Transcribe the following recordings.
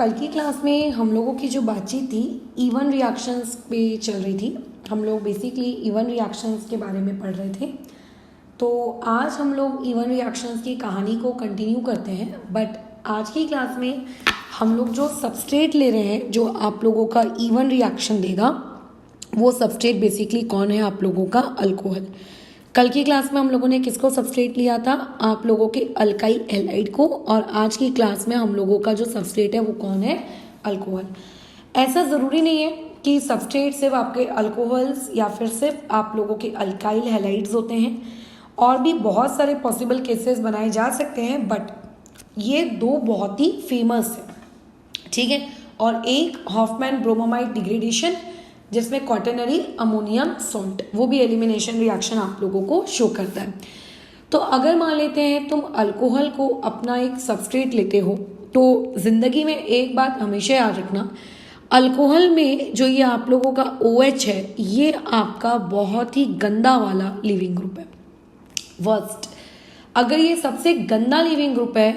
कल की क्लास में हम लोगों की जो बातचीत थी इवन रिएक्शंस पे चल रही थी। हम लोग बेसिकली इवन रिएक्शंस के बारे में पढ़ रहे थे। तो आज हम लोग इवन रिएक्शंस की कहानी को कंटिन्यू करते हैं। बट आज की क्लास में हम लोग जो सबस्ट्रेट ले रहे हैं जो आप लोगों का इवन रिएक्शन देगा, वो सबस्ट्रेट बेसिकली कौन है? आप लोगों का अल्कोहल। कल की क्लास में हम लोगों ने किसको सबस्ट्रेट लिया था? आप लोगों के अल्काइल हैलाइड को। और आज की क्लास में हम लोगों का जो सबस्ट्रेट है वो कौन है? अल्कोहल। ऐसा ज़रूरी नहीं है कि सबस्ट्रेट सिर्फ आपके अल्कोहल्स या फिर सिर्फ आप लोगों के अल्काइल हैलाइड्स होते हैं। और भी बहुत सारे पॉसिबल केसेस बनाए जा सकते हैं, बट ये दो बहुत ही फेमस है, ठीक है। और एक हॉफमैन ब्रोमोमाइड डिग्रेडेशन जिसमें क्वाटरनरी अमोनियम सॉल्ट, वो भी एलिमिनेशन रिएक्शन आप लोगों को शो करता है। तो अगर मान लेते हैं तुम अल्कोहल को अपना एक सबस्ट्रेट लेते हो, तो ज़िंदगी में एक बात हमेशा याद रखना, अल्कोहल में जो ये आप लोगों का OH है, ये आपका बहुत ही गंदा वाला लिविंग ग्रुप है, वर्स्ट। अगर ये सबसे गंदा लिविंग ग्रुप है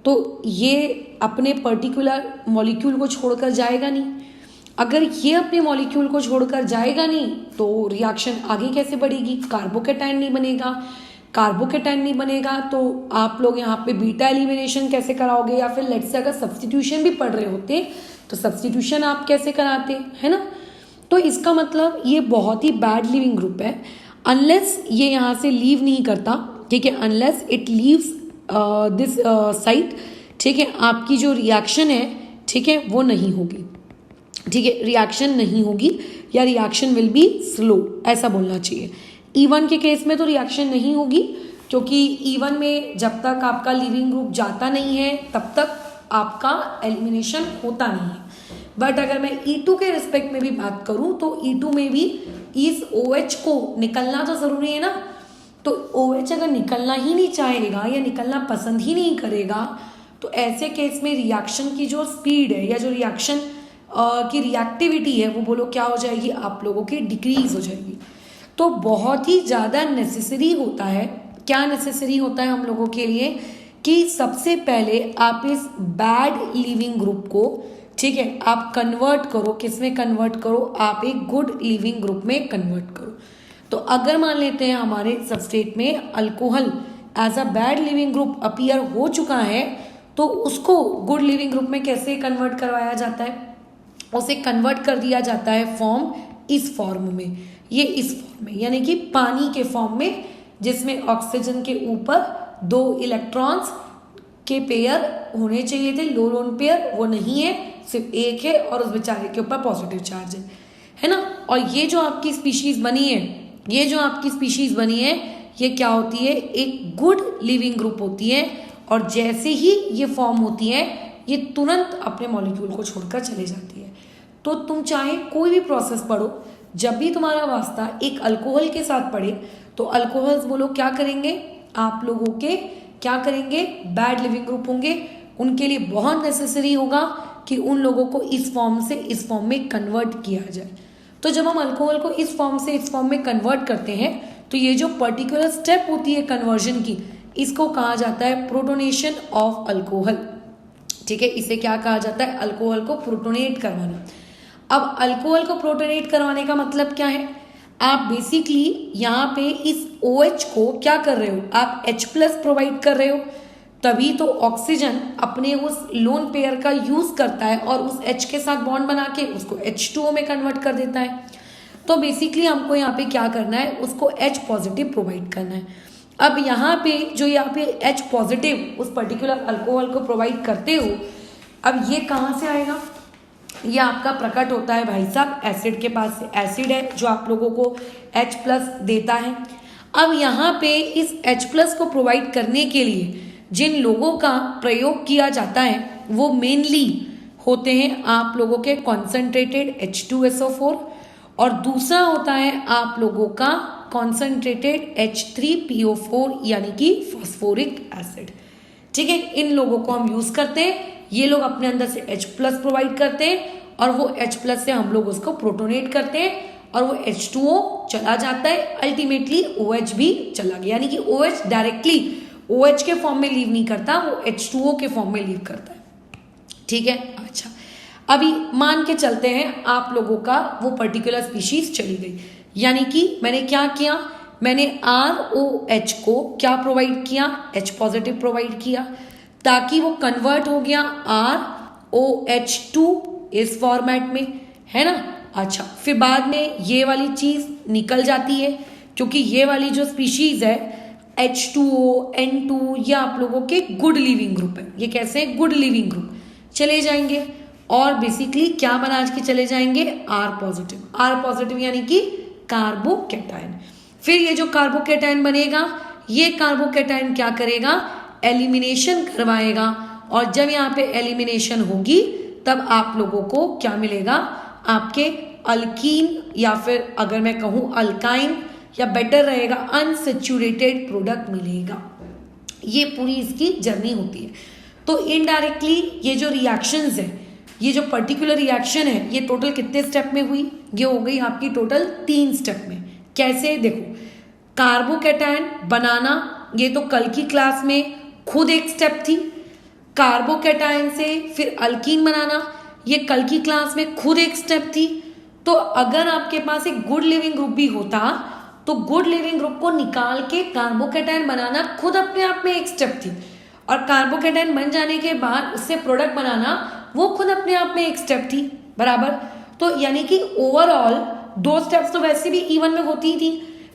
तो ये अपने पर्टिकुलर मॉलिक्यूल को छोड़कर जाएगा नहीं। अगर ये अपने मॉलिक्यूल को छोड़कर जाएगा नहीं तो रिएक्शन आगे कैसे बढ़ेगी? कार्बोकेटाइन नहीं बनेगा। कार्बोकेटाइन नहीं बनेगा तो आप लोग यहाँ पे बीटा एलिमिनेशन कैसे कराओगे? या फिर लेट्स से अगर सब्स्टिट्यूशन भी पढ़ रहे होते तो सब्स्टिट्यूशन आप कैसे कराते, है ना? तो इसका मतलब ये बहुत ही बैड लिविंग ग्रुप है। अनलेस ये यहाँ से लीव नहीं करता, ठीक है, unless it leaves this site, ठीक है, आपकी जो रिएक्शन है, ठीक है, वो नहीं होगी, ठीक है, रिएक्शन नहीं होगी या रिएक्शन विल बी स्लो, ऐसा बोलना चाहिए। E1 के केस में तो रिएक्शन नहीं होगी, क्योंकि E1 में जब तक आपका लिविंग ग्रुप जाता नहीं है तब तक आपका एलिमिनेशन होता नहीं है। बट अगर मैं E2 के रिस्पेक्ट में भी बात करूं तो E2 में भी इस OH को निकलना तो ज़रूरी है ना। तो OH अगर निकलना ही नहीं चाहेगा या निकलना पसंद ही नहीं करेगा तो ऐसे केस में रिएक्शन की जो स्पीड है या जो रिएक्शन की रिएक्टिविटी है वो बोलो क्या हो जाएगी? आप लोगों की डिक्रीज हो जाएगी। तो बहुत ही ज़्यादा नेसेसरी होता है। क्या नेसेसरी होता है हम लोगों के लिए? कि सबसे पहले आप इस बैड लिविंग ग्रुप को, ठीक है, आप कन्वर्ट करो। किस में कन्वर्ट करो? आप एक गुड लिविंग ग्रुप में कन्वर्ट करो। तो अगर मान लेते हैं हमारे सबस्ट्रेट में alcohol as a bad leaving group appear हो चुका है, तो उसको गुड लिविंग ग्रुप में कैसे कन्वर्ट करवाया जाता है? उसे कन्वर्ट कर दिया जाता है फॉर्म, इस फॉर्म में, ये इस फॉर्म में, यानी कि पानी के फॉर्म में, जिसमें ऑक्सीजन के ऊपर 2 इलेक्ट्रॉन्स के पेयर होने चाहिए थे, लो लोन पेयर, वो नहीं है, सिर्फ एक है और उस बेचारे के ऊपर पॉजिटिव चार्ज है ना। और ये जो आपकी स्पीशीज बनी है, ये जो आपकी स्पीशीज बनी है, ये क्या होती है? एक गुड लिविंग ग्रुप होती है। और जैसे ही ये फॉर्म होती है ये तुरंत अपने मॉलिक्यूल को छोड़कर चले जाती है। तो तुम चाहे कोई भी प्रोसेस पढ़ो, जब भी तुम्हारा वास्ता एक अल्कोहल के साथ पढ़े तो अल्कोहल्स बोलो क्या करेंगे? आप लोगों के क्या करेंगे? बैड लिविंग ग्रुप होंगे। उनके लिए बहुत नेसेसरी होगा कि उन लोगों को इस फॉर्म से इस फॉर्म में कन्वर्ट किया जाए। तो जब हम अल्कोहल को इस फॉर्म से इस फॉर्म में कन्वर्ट करते हैं तो ये जो पर्टिकुलर स्टेप होती है कन्वर्जन की, इसको कहा जाता है प्रोटोनेशन ऑफ अल्कोहल, ठीक है। इसे क्या कहा जाता है? अल्कोहल को प्रोटोनेट करवाना। अब अल्कोहल को प्रोटोनेट करवाने का मतलब क्या है? आप बेसिकली यहाँ पे इस OH को क्या कर रहे हो? आप H+ प्रोवाइड कर रहे हो, तभी तो ऑक्सीजन अपने उस लोन पेयर का यूज करता है और उस H के साथ बॉन्ड बना के उसको H2O में कन्वर्ट कर देता है। तो बेसिकली हमको यहाँ पे क्या करना है? उसको H पॉजिटिव प्रोवाइड करना है। अब यहाँ पे जो यहाँ पे H पॉजिटिव उस पर्टिकुलर अल्कोहल को प्रोवाइड करते हो, अब ये कहाँ से आएगा? ये आपका प्रकट होता है भाई साहब एसिड के पास से। एसिड है जो आप लोगों को H+ देता है। अब यहाँ पे इस H+ को प्रोवाइड करने के लिए जिन लोगों का प्रयोग किया जाता है वो मेनली होते हैं आप लोगों के कॉन्सेंट्रेटेड H2SO4 और दूसरा होता है आप लोगों का कॉन्सेंट्रेटेड H3PO4 यानी कि फॉस्फोरिक एसिड, ठीक है। इन लोगों को हम यूज करते हैं। ये लोग अपने अंदर से H+ प्रोवाइड करते हैं और वो H+ से हम लोग उसको प्रोटोनेट करते हैं और वो H2O चला जाता है। अल्टीमेटली OH भी चला गया, यानी कि OH डायरेक्टली OH के फॉर्म में लीव नहीं करता, वो H2O के फॉर्म में लीव करता है। ठीक है। अच्छा, अभी मान के चलते हैं आप लोगों का वो पर्टिकुलर स्पीशीज चली गई, यानी कि मैंने क्या किया, मैंने ROH को क्या प्रोवाइड किया, H पॉजिटिव प्रोवाइड किया, ताकि वो कन्वर्ट हो गया ROH2 इस फॉर्मेट में, है ना। अच्छा, फिर बाद में ये वाली चीज निकल जाती है, क्योंकि ये वाली जो स्पीशीज है H2O N2 ये आप लोगों के गुड लिविंग ग्रुप है। ये कैसे गुड लिविंग ग्रुप चले जाएंगे और बेसिकली क्या बना के चले जाएंगे, R पॉजिटिव यानी कि कार्बोकैटायन। फिर ये जो कार्बोकैटायन बनेगा, ये कार्बोकैटायन क्या करेगा, एलिमिनेशन करवाएगा, और जब यहाँ पे एलिमिनेशन होगी तब आप लोगों को क्या मिलेगा, आपके अल्कीन या फिर अगर मैं कहूँ अल्काइन या बेटर रहेगा अनसेचुरेटेड प्रोडक्ट मिलेगा। ये पूरी इसकी जर्नी होती है। तो इनडायरेक्टली ये जो रिएक्शंस है, ये जो पर्टिकुलर रिएक्शन है, ये टोटल कितने स्टेप में हुई, ये हो गई आपकी टोटल 3 स्टेप में। कैसे, देखो, कार्बोकैटायन बनाना ये तो कल की क्लास में खुद एक स्टेप थी, कार्बोकैटायन से फिर अल्कीन बनाना ये कल की क्लास में खुद एक स्टेप थी। तो अगर आपके पास एक गुड लिविंग ग्रुप भी होता तो गुड लिविंग ग्रुप को निकाल के कार्बोकैटायन बनाना खुद अपने आप में एक स्टेप थी, और कार्बोकैटायन बन जाने के बाद उससे प्रोडक्ट बनाना वो खुद अपने आप में एक स्टेप थी, बराबर। तो यानी कि ओवरऑल 2 स्टेप्स तो वैसे भी E1 में होती ही थी,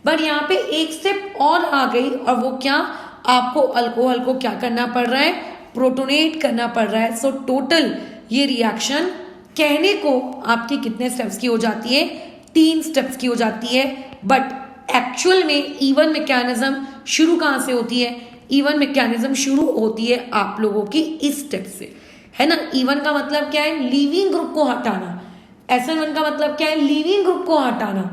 बट यहाँ पे एक स्टेप और आ गई, और वो क्या, आपको अल्कोहल को क्या करना पड़ रहा है, प्रोटोनेट करना पड़ रहा है। सो टोटल ये रिएक्शन कहने को आपकी कितने स्टेप्स की हो जाती है, 3 स्टेप्स की हो जाती है, बट एक्चुअल में E1 मैकेनिज्म शुरू कहां से होती है, E1 मैकेनिज्म शुरू होती है आप लोगों की इस स्टेप से, है ना। E1 का मतलब क्या है, लिविंग ग्रुप को हटाना। SN1 का मतलब क्या है, लिविंग ग्रुप को हटाना,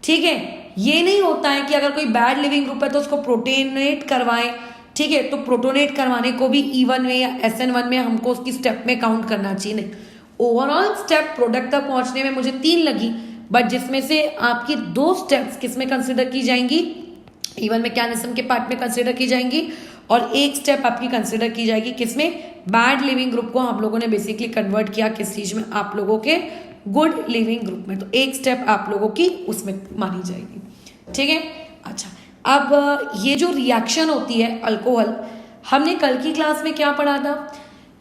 ठीक है। ये नहीं होता है कि अगर कोई बैड लिविंग ग्रुप है तो उसको प्रोटोनेट करवाएं, ठीक है। तो प्रोटोनेट करवाने को भी E1 में या SN1 में हमको उसकी स्टेप में काउंट करना चाहिए, नहीं। ओवरऑल स्टेप प्रोडक्ट तक पहुंचने में मुझे 3 लगी, बट जिसमें से आपकी 2 स्टेप्स किसमें कंसिडर की जाएंगी, E1 मैकेनिज्म के पार्ट में कंसिडर की जाएंगी, और एक स्टेप आपकी कंसिडर की जाएगी किसमें, बैड लिविंग ग्रुप को हम लोगों ने बेसिकली कन्वर्ट किया किस चीज में, आप लोगों के गुड लिविंग ग्रुप में। तो एक स्टेप आप लोगों की उसमें मानी जाएगी, ठीक है। अच्छा, अब ये जो रिएक्शन होती है अल्कोहल, हमने कल की क्लास में क्या पढ़ा था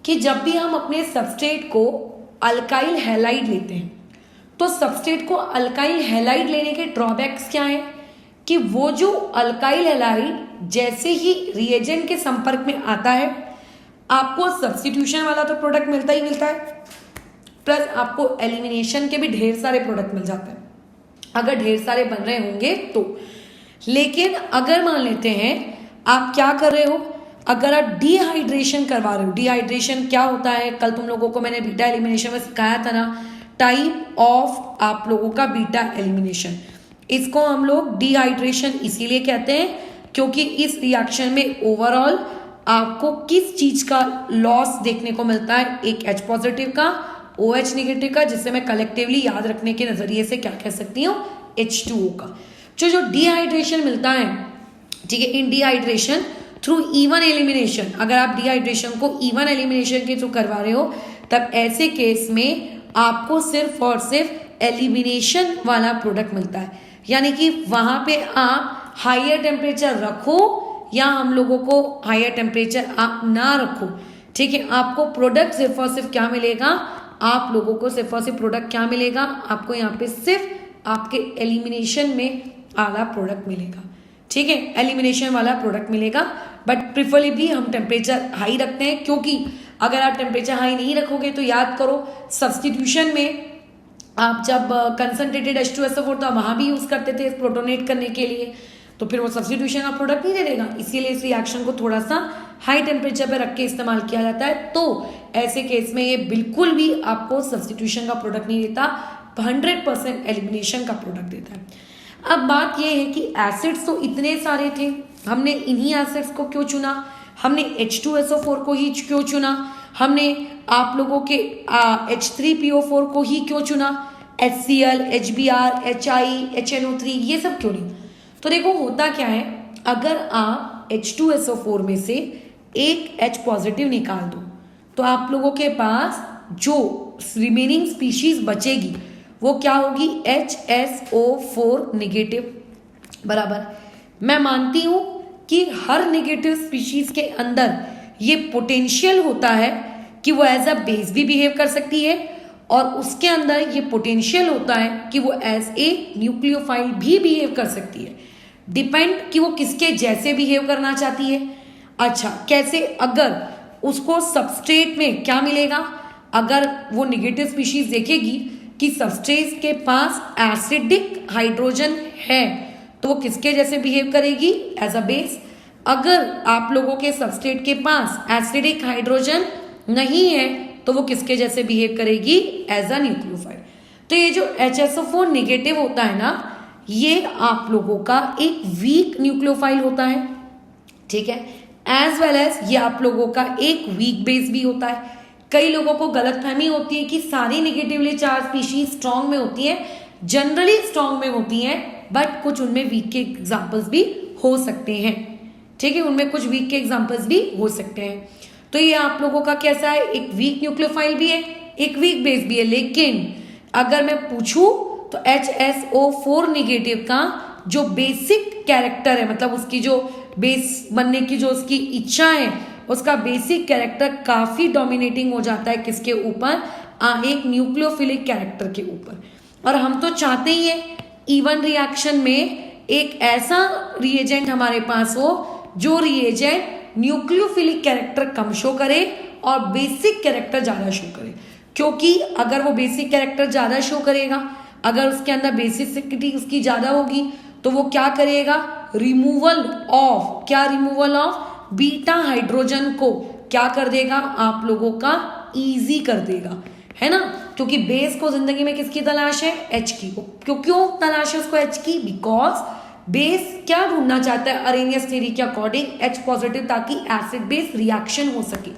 कि जब भी हम अपने सबस्ट्रेट को अल्काइल हैलाइड लेते हैं तो सबस्ट्रेट को अल्काइल हैलाइड लेने के ड्रॉबैक्स क्या है कि वो जो अल्काइल हैलाइड जैसे ही रिएजेंट के संपर्क में आता है आपको सब्स्टिट्यूशन वाला तो प्रोडक्ट मिलता ही मिलता है, प्लस आपको एलिमिनेशन के भी ढेर सारे प्रोडक्ट मिल जाते हैं अगर ढेर सारे बन रहे होंगे तो। लेकिन अगर मान लेते हैं आप क्या कर रहे हो, अगर आप डिहाइड्रेशन करवा रहे हो, डिहाइड्रेशन क्या होता है, कल तुम लोगों को मैंने बीटा एलिमिनेशन में सिखाया था ना, टाइप ऑफ आप लोगों का बीटा एलिमिनेशन। इसको हम लोग डिहाइड्रेशन इसीलिए कहते हैं क्योंकि इस रिएक्शन में ओवरऑल आपको किस चीज का लॉस देखने को मिलता है, एक H पॉजिटिव का, OH नेगेटिव का, जिससे मैं कलेक्टिवली याद रखने के नजरिए से क्या कह सकती हूँ, H2O का। जो डिहाइड्रेशन मिलता है, ठीक है, इन डिहाइड्रेशन थ्रू E1 एलिमिनेशन, अगर आप डिहाइड्रेशन को E1 एलिमिनेशन के थ्रू करवा रहे हो तब ऐसे केस में आपको सिर्फ और सिर्फ एलिमिनेशन वाला प्रोडक्ट मिलता है, यानी कि वहां पे आप हायर टेम्परेचर रखो या हम लोगों को हायर टेम्परेचर आप ना रखो, ठीक है, आपको प्रोडक्ट सिर्फ और सिर्फ क्या मिलेगा, आप लोगों को सिर्फ और सिर्फ प्रोडक्ट क्या मिलेगा, आपको यहाँ पे सिर्फ आपके एलिमिनेशन में आला प्रोडक्ट मिलेगा, ठीक है, एलिमिनेशन वाला प्रोडक्ट मिलेगा। बट प्रिफरेबली हम टेम्परेचर हाई रखते हैं क्योंकि अगर आप टेम्परेचर हाई नहीं रखोगे तो याद करो सब्स्टिट्यूशन में आप जब कंसंट्रेटेड H2SO4 था वहां भी यूज करते थे प्रोटोनेट करने के लिए, तो फिर वो सब्स्टिट्यूशन का प्रोडक्ट नहीं दे देगा, इसीलिए इस रिएक्शन को थोड़ा सा हाई टेम्परेचर पे रख के इस्तेमाल किया जाता है। तो ऐसे केस में ये बिल्कुल भी आपको सब्स्टिट्यूशन का प्रोडक्ट नहीं देता, 100% एलिमिनेशन का प्रोडक्ट देता है। अब बात यह है कि एसिड्स तो इतने सारे थे, हमने इन्हीं एसिड्स को क्यों चुना, हमने H2SO4 को ही क्यों चुना, हमने आप लोगों के H3PO4 को ही क्यों चुना, HCl, HBr, HI, HNO3 ये सब क्यों नहीं। तो देखो होता क्या है, अगर आप H2SO4 में से एक H पॉजिटिव निकाल दो तो आप लोगों के पास जो रिमेनिंग स्पीशीज बचेगी वो क्या होगी, HSO4 नेगेटिव। बराबर, मैं मानती हूं कि हर नेगेटिव स्पीशीज के अंदर ये पोटेंशियल होता है कि वो एज अ बेस भी बिहेव कर सकती है, और उसके अंदर ये पोटेंशियल होता है कि वो एज ए न्यूक्लियोफाइल भी बिहेव कर सकती है। डिपेंड कि वो किसके जैसे बिहेव करना चाहती है। अच्छा, कैसे? अगर उसको सबस्ट्रेट में क्या मिलेगा, अगर वो नेगेटिव स्पीशीज देखेगी कि सबस्ट्रेट के पास एसिडिक हाइड्रोजन है तो वो किसके जैसे बिहेव करेगी, एज अ बेस। अगर आप लोगों के सबस्ट्रेट के पास एसिडिक हाइड्रोजन नहीं है तो वो किसके जैसे बिहेव करेगी, एज अ न्यूक्लियोफाइल। तो ये जो HSO4 नेगेटिव होता है ना, ये आप लोगों का एक वीक न्यूक्लियोफाइल होता है, ठीक है, एज वेल एज ये आप लोगों का एक वीक बेस भी होता है। कई लोगों को गलतफहमी होती है कि सारी नेगेटिवली चार्ज स्पीशीज स्ट्रॉन्ग में होती है, जनरली स्ट्रॉन्ग में होती हैं, बट कुछ उनमें वीक के एग्जाम्पल्स भी हो सकते हैं, ठीक है, उनमें कुछ वीक के एग्जाम्पल्स भी हो सकते हैं। तो ये आप लोगों का कैसा है, एक वीक न्यूक्लियोफाइल भी है, एक वीक बेस भी है। लेकिन अगर मैं पूछूं तो HSO4 नेगेटिव का जो बेसिक कैरेक्टर है, मतलब उसकी जो बेस बनने की जो उसकी इच्छा है, उसका बेसिक कैरेक्टर काफी डोमिनेटिंग हो जाता है किसके ऊपर, एक न्यूक्लियोफिलिक कैरेक्टर के ऊपर। और हम तो चाहते ही है इवन रिएक्शन में एक ऐसा रिएजेंट हमारे पास हो जो रिएजेंट न्यूक्लियोफिलिक कैरेक्टर कम शो करे और बेसिक कैरेक्टर ज्यादा शो करे। क्योंकि अगर वो बेसिक कैरेक्टर ज्यादा शो करेगा, अगर उसके अंदर बेसिसिटी उसकी ज्यादा होगी, तो वो क्या करेगा, रिमूवल ऑफ, क्या रिमूवल ऑफ बीटा हाइड्रोजन को क्या कर देगा, आप लोगों का इजी कर देगा, है ना। क्योंकि बेस को जिंदगी में किसकी तलाश है, H की। क्यों तलाश है उसको H की, बिकॉज बेस क्या ढूंढना चाहता है अरेनियस थ्योरी के अकॉर्डिंग, H पॉजिटिव, ताकि एसिड बेस रिएक्शन हो सके,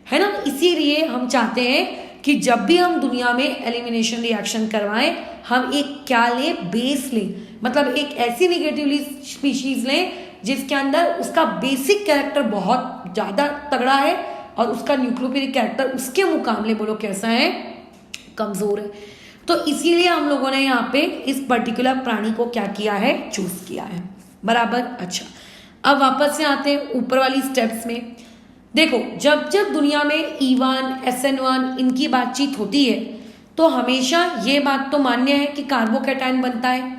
है ना। इसीलिए हम चाहते हैं कि जब भी हम दुनिया में एलिमिनेशन रिएक्शन करवाएं, हम एक क्या लें, बेस लें, मतलब एक ऐसी नेगेटिवली स्पीशीज लें जिसके अंदर उसका बेसिक कैरेक्टर बहुत ज्यादा तगड़ा है और उसका न्यूक्लियोफिलिक कैरेक्टर उसके मुकाबले बोलो कैसा है, कमजोर है। तो इसीलिए हम लोगों ने यहाँ पे इस पर्टिकुलर प्राणी को क्या किया है, चूज किया है। बराबर। अच्छा, अब वापस से आते हैं ऊपर वाली स्टेप्स में। देखो, जब जब दुनिया में E1 SN1 इनकी बातचीत होती है तो हमेशा ये बात तो मान्य है कि कार्बोकैटायन बनता है।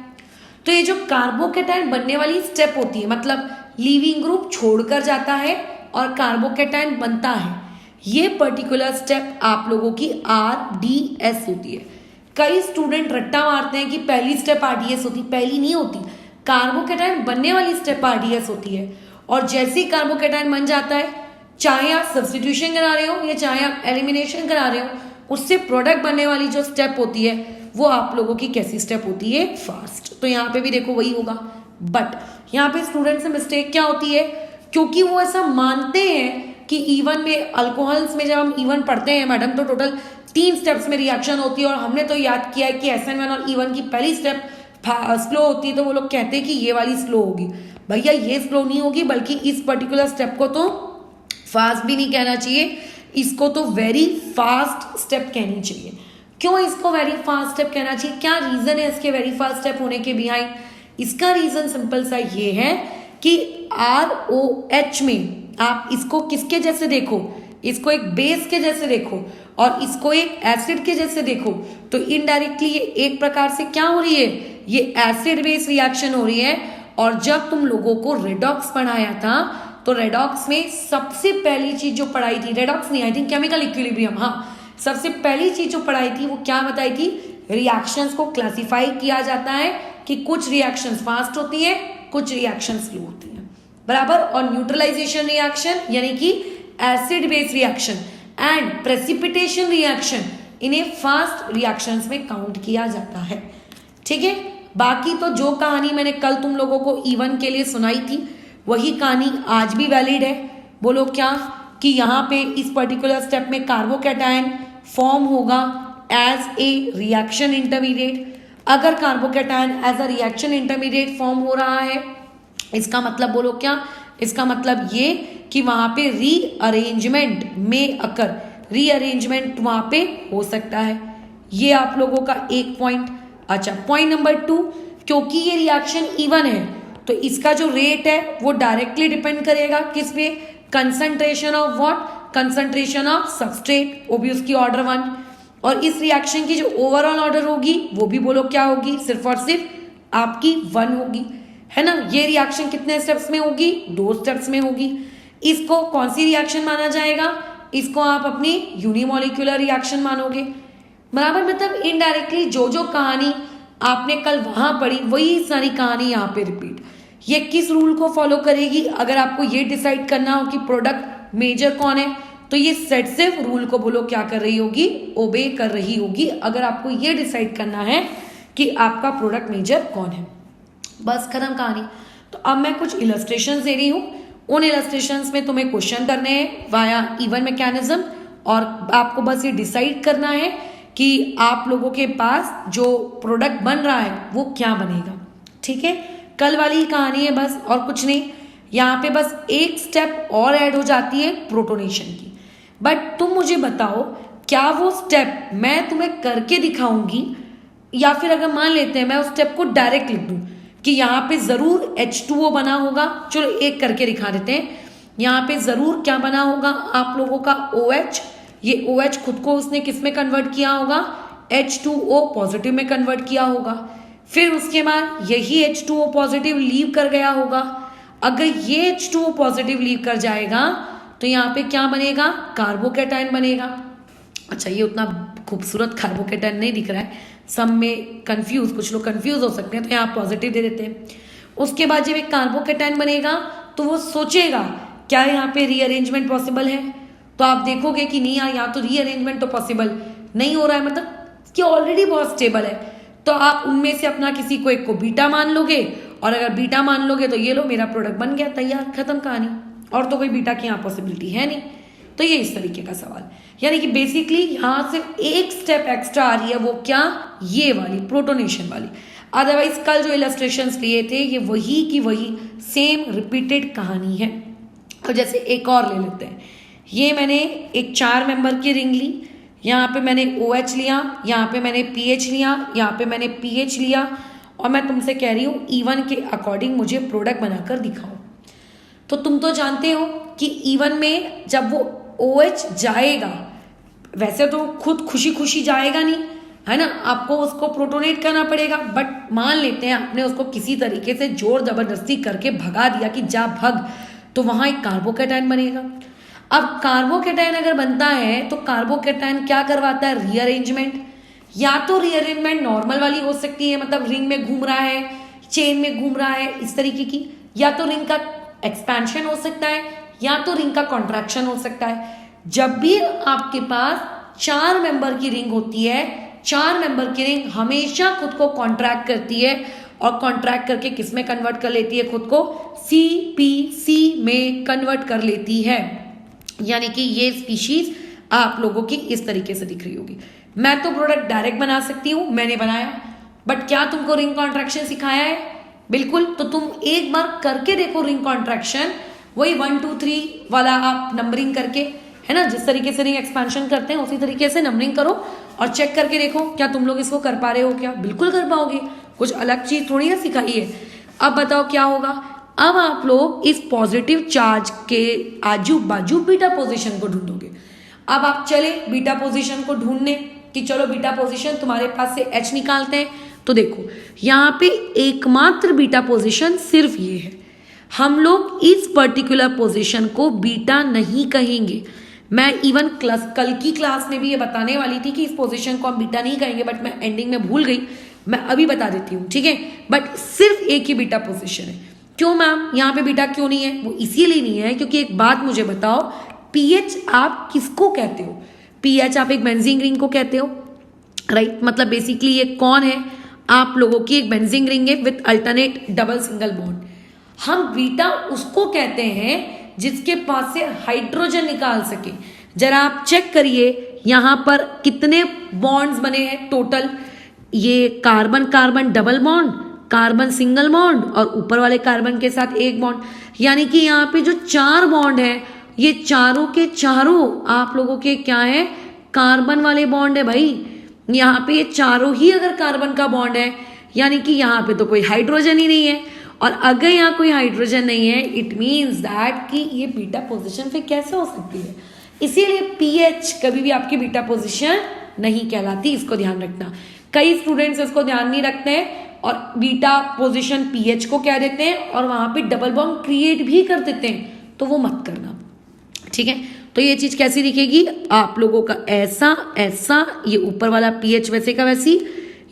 तो ये जो कार्बोकैटायन बनने वाली स्टेप होती है, मतलब लीविंग ग्रुप छोड़कर जाता है और कार्बोकैटायन बनता है, ये पर्टिकुलर स्टेप आप लोगों की RDS होती है। कई स्टूडेंट रट्टा मारते हैं कि पहली स्टेप RDS होती, पहली नहीं होती, कार्बोकैटायन बनने वाली स्टेप RDS होती है। और जैसे ही कार्बोकैटायन बन जाता है, चाहे आप सब्स्टिट्यूशन करा रहे हो या चाहे आप एलिमिनेशन करा रहे हो, उससे प्रोडक्ट बनने वाली जो स्टेप होती है वो आप लोगों की कैसी स्टेप होती है, फास्ट। तो यहाँ पे भी देखो वही होगा, बट यहाँ पे स्टूडेंट से मिस्टेक क्या होती है, क्योंकि वो ऐसा मानते हैं कि इवन में अल्कोहल्स में जब हम इवन पढ़ते हैं मैडम तो टोटल 3 स्टेप्स में रिएक्शन होती है, और हमने तो याद किया है कि SN1 और E1 की पहली स्टेप स्लो होती है, तो वो लोग कहते हैं कि ये वाली स्लो होगी। भैया ये स्लो नहीं होगी, बल्कि इस पर्टिकुलर स्टेप को तो फास्ट भी नहीं कहना चाहिए, इसको तो वेरी फास्ट स्टेप कहनी चाहिए। क्यों इसको वेरी फास्ट स्टेप कहना चाहिए, क्या रीजन है इसके वेरी फास्ट स्टेप होने के बिहाइंड? इसका रीजन सिंपल सा ये है कि ROH में आप इसको किसके जैसे देखो, इसको एक बेस के जैसे देखो और इसको एक एसिड के जैसे देखो, तो इनडायरेक्टली ये एक प्रकार से क्या हो रही है, ये एसिड बेस रिएक्शन हो रही है। और जब तुम लोगों को रेडॉक्स पढ़ाया था तो रेडॉक्स में सबसे पहली चीज जो पढ़ाई थी, रेडॉक्स नहीं, आई थिंक केमिकल इक्विलिब्रियम, हाँ, सबसे पहली चीज जो पढ़ाई थी वो क्या बताई थी, रिएक्शंस को क्लासिफाई किया जाता है कि कुछ रिएक्शंस फास्ट होती है, कुछ रिएक्शन स्लो होती है। बराबर। और न्यूट्रलाइजेशन रिएक्शन यानी कि acid base reaction and precipitation reaction, इन्हें फास्ट रिएक्शंस में काउंट किया जाता है, ठीक है। बाकी तो जो कहानी मैंने कल तुम लोगों को E1 के लिए सुनाई थी वही कहानी आज भी वैलिड है। बोलो क्या, कि यहाँ पे इस पर्टिकुलर स्टेप में कार्बोकैटायन फॉर्म होगा एज ए रिएक्शन इंटरमीडिएट। अगर carbocation as a reaction intermediate form हो रहा है, इसका मतलब बोलो क्या, इसका मतलब ये कि वहां पे रीअरेंजमेंट में अकर, रीअरेंजमेंट वहां पे हो सकता है। ये आप लोगों का एक पॉइंट। अच्छा, पॉइंट नंबर 2, क्योंकि ये रिएक्शन इवन है तो इसका जो रेट है वो डायरेक्टली डिपेंड करेगा किस पे, concentration of what, concentration of substrate, वो भी उसकी ऑर्डर 1। और इस रिएक्शन की जो ओवरऑल ऑर्डर होगी वो भी बोलो क्या होगी, सिर्फ और सिर्फ आपकी 1 होगी, है ना। ये रिएक्शन कितने स्टेप्स में होगी, 2 स्टेप्स में होगी। इसको कौन सी रिएक्शन माना जाएगा, इसको आप अपनी यूनिमोलिकुलर रिएक्शन मानोगे, बराबर। मतलब इनडायरेक्टली जो जो कहानी आपने कल वहां पढ़ी वही सारी कहानी यहाँ पे रिपीट। ये किस रूल को फॉलो करेगी, अगर आपको ये डिसाइड करना हो कि प्रोडक्ट मेजर कौन है तो ये सेट सिर्फ रूल को बोलो क्या कर रही होगी, ओबे कर रही होगी, अगर आपको ये डिसाइड करना है कि आपका प्रोडक्ट मेजर कौन है। बस खत्म कहानी। तो अब मैं कुछ इलस्ट्रेशंस दे रही हूँ, उन इलस्ट्रेशंस में तुम्हें क्वेश्चन करने हैं वाया इवन मैकेनिज्म, और आपको बस ये डिसाइड करना है कि आप लोगों के पास जो प्रोडक्ट बन रहा है वो क्या बनेगा, ठीक है। कल वाली कहानी है बस, और कुछ नहीं। यहाँ पे बस एक स्टेप और ऐड हो जाती है प्रोटोनेशन की। बट तुम मुझे बताओ क्या वो स्टेप मैं तुम्हें करके दिखाऊंगी, या फिर अगर मान लेते हैं मैं उस स्टेप को डायरेक्ट लिख दूं कि यहाँ पे जरूर H2O बना होगा। चलो एक करके दिखा देते हैं। यहाँ पे जरूर क्या बना होगा आप लोगों का OH। ये OH खुद को उसने किस में कन्वर्ट किया होगा, H2O पॉजिटिव में कन्वर्ट किया होगा। फिर उसके बाद यही H2O पॉजिटिव लीव कर गया होगा। अगर ये H2O पॉजिटिव लीव कर जाएगा तो यहाँ पे क्या बनेगा, कार्बोकैटायन बनेगा। अच्छा, ये उतना खूबसूरत कार्बोकैटायन नहीं दिख रहा है, सब में कंफ्यूज, कुछ लोग कंफ्यूज हो सकते हैं तो यहाँ पॉजिटिव दे देते हैं। उसके बाद जब एक कार्बोकैटायन बनेगा तो वो सोचेगा क्या यहाँ पे रीअरेंजमेंट पॉसिबल है, तो आप देखोगे कि नहीं यार यहाँ तो रीअरेंजमेंट तो पॉसिबल नहीं हो रहा है, मतलब कि ऑलरेडी बहुत स्टेबल है। तो आप उनमें से अपना किसी को एक को बीटा मान लोगे, और अगर बीटा मान लोगे तो ये लो मेरा प्रोडक्ट बन गया, तैयार, खत्म कहानी। और तो कोई बीटा की यहाँ पॉसिबिलिटी है नहीं। तो ये इस तरीके का सवाल, यानी कि बेसिकली यहाँ सिर्फ एक स्टेप एक्स्ट्रा आ रही है, वो क्या, ये वाली प्रोटोनेशन वाली। अदरवाइज कल जो इलस्ट्रेशंस लिए थे ये वही की वही सेम रिपीटेड कहानी है। और जैसे एक और ले लेते हैं, ये मैंने एक 4 मेंबर की रिंग ली, यहाँ पे मैंने OH लिया, यहाँ पे मैंने PH लिया, यहाँ पे मैंने PH लिया, और मैं तुमसे कह रही हूँ इवन के अकॉर्डिंग मुझे प्रोडक्ट बनाकर दिखाओ। तो तुम तो जानते हो कि इवन में जब वो OH जाएगा, वैसे तो खुद खुशी खुशी जाएगा नहीं, है ना, आपको उसको प्रोटोनेट करना पड़ेगा। बट मान लेते हैं आपने उसको किसी तरीके से जोर जबरदस्ती करके भगा दिया कि जा भग, तो वहां एक कार्बोकैटायन बनेगा। अब कार्बोकैटायन अगर बनता है तो कार्बोकैटायन क्या करवाता है, रीअरेंजमेंट। या तो रीअरेंजमेंट नॉर्मल वाली हो सकती है, मतलब रिंग में घूम रहा है, चेन में घूम रहा है, इस तरीके की, या तो रिंग का एक्सपेंशन हो सकता है, या तो रिंग का कॉन्ट्रैक्शन हो सकता है। जब भी आपके पास 4 मेंबर की रिंग होती है, 4 मेंबर की रिंग हमेशा खुद को कॉन्ट्रैक्ट करती है, और कॉन्ट्रैक्ट करके किस में कन्वर्ट कर लेती है, खुद को CPC में कन्वर्ट कर लेती है। यानी कि ये स्पीशीज आप लोगों की इस तरीके से दिख रही होगी। मैं तो प्रोडक्ट डायरेक्ट बना सकती हूं, मैंने बनाया, बट क्या तुमको रिंग कॉन्ट्रैक्शन सिखाया है, बिल्कुल। तो तुम एक बार करके देखो रिंग कॉन्ट्रैक्शन, वही 1 2 3 वाला आप नंबरिंग करके, है ना, जिस तरीके से रिंग एक्सपेंशन करते हैं उसी तरीके से नंबरिंग करो और चेक करके देखो क्या तुम लोग इसको कर पा रहे हो क्या, बिल्कुल कर पाओगे, कुछ अलग चीज थोड़ी ना सिखाई है। अब बताओ क्या होगा, अब आप लोग इस पॉजिटिव चार्ज के आजू बाजू बीटा पोजीशन को ढूंढोगे। अब आप चले बीटा पोजीशन को ढूंढने कि चलो बीटा पोजीशन तुम्हारे पास से H निकालते हैं, तो देखो यहाँ पे एकमात्र बीटा पोजीशन सिर्फ ये है। हम लोग इस पर्टिकुलर पोजीशन को बीटा नहीं कहेंगे। मैं इवन कल की क्लास में भी ये बताने वाली थी कि इस पोजीशन को हम बीटा नहीं कहेंगे, बट मैं एंडिंग में भूल गई, मैं अभी बता देती हूँ, ठीक है। बट सिर्फ एक ही बीटा पोजीशन है। क्यों मैम, यहाँ पे बीटा क्यों नहीं है? वो इसीलिए नहीं है क्योंकि एक बात मुझे बताओ, पीएच आप किसको कहते हो? पीएच आप एक बेंजीन रिंग को कहते हो, राइट। मतलब बेसिकली ये कौन है, आप लोगों की एक बेंजीन रिंग है with alternate double single bond. हम बीटा उसको कहते हैं जिसके पास से हाइड्रोजन निकाल सके। जरा आप चेक करिए यहां पर कितने बॉन्ड्स बने हैं टोटल। ये carbon carbon double bond, carbon single bond और ऊपर वाले कार्बन के साथ एक बॉन्ड, यानी कि यहाँ पे जो 4 बॉन्ड है ये चारों के चारों आप लोगों के क्या है, कार्बन वाले बॉन्ड है भाई। यहाँ पे ये चारों ही अगर कार्बन का बॉन्ड है, यानी कि यहाँ पे तो कोई हाइड्रोजन ही नहीं है, और अगर यहाँ कोई हाइड्रोजन नहीं है, इट मीन्स दैट कि ये बीटा पोजीशन फिर कैसे हो सकती है। इसीलिए पीएच कभी भी आपकी बीटा पोजीशन नहीं कहलाती, इसको ध्यान रखना। कई स्टूडेंट्स इसको ध्यान नहीं रखते हैं और बीटा पोजीशन पीएच को कह देते हैं और वहां पे डबल बॉन्ड क्रिएट भी कर देते हैं, तो वो मत करना, ठीक है। तो ये चीज कैसी दिखेगी आप लोगों का, ऐसा ऐसा, ये ऊपर वाला पीएच वैसे का वैसी,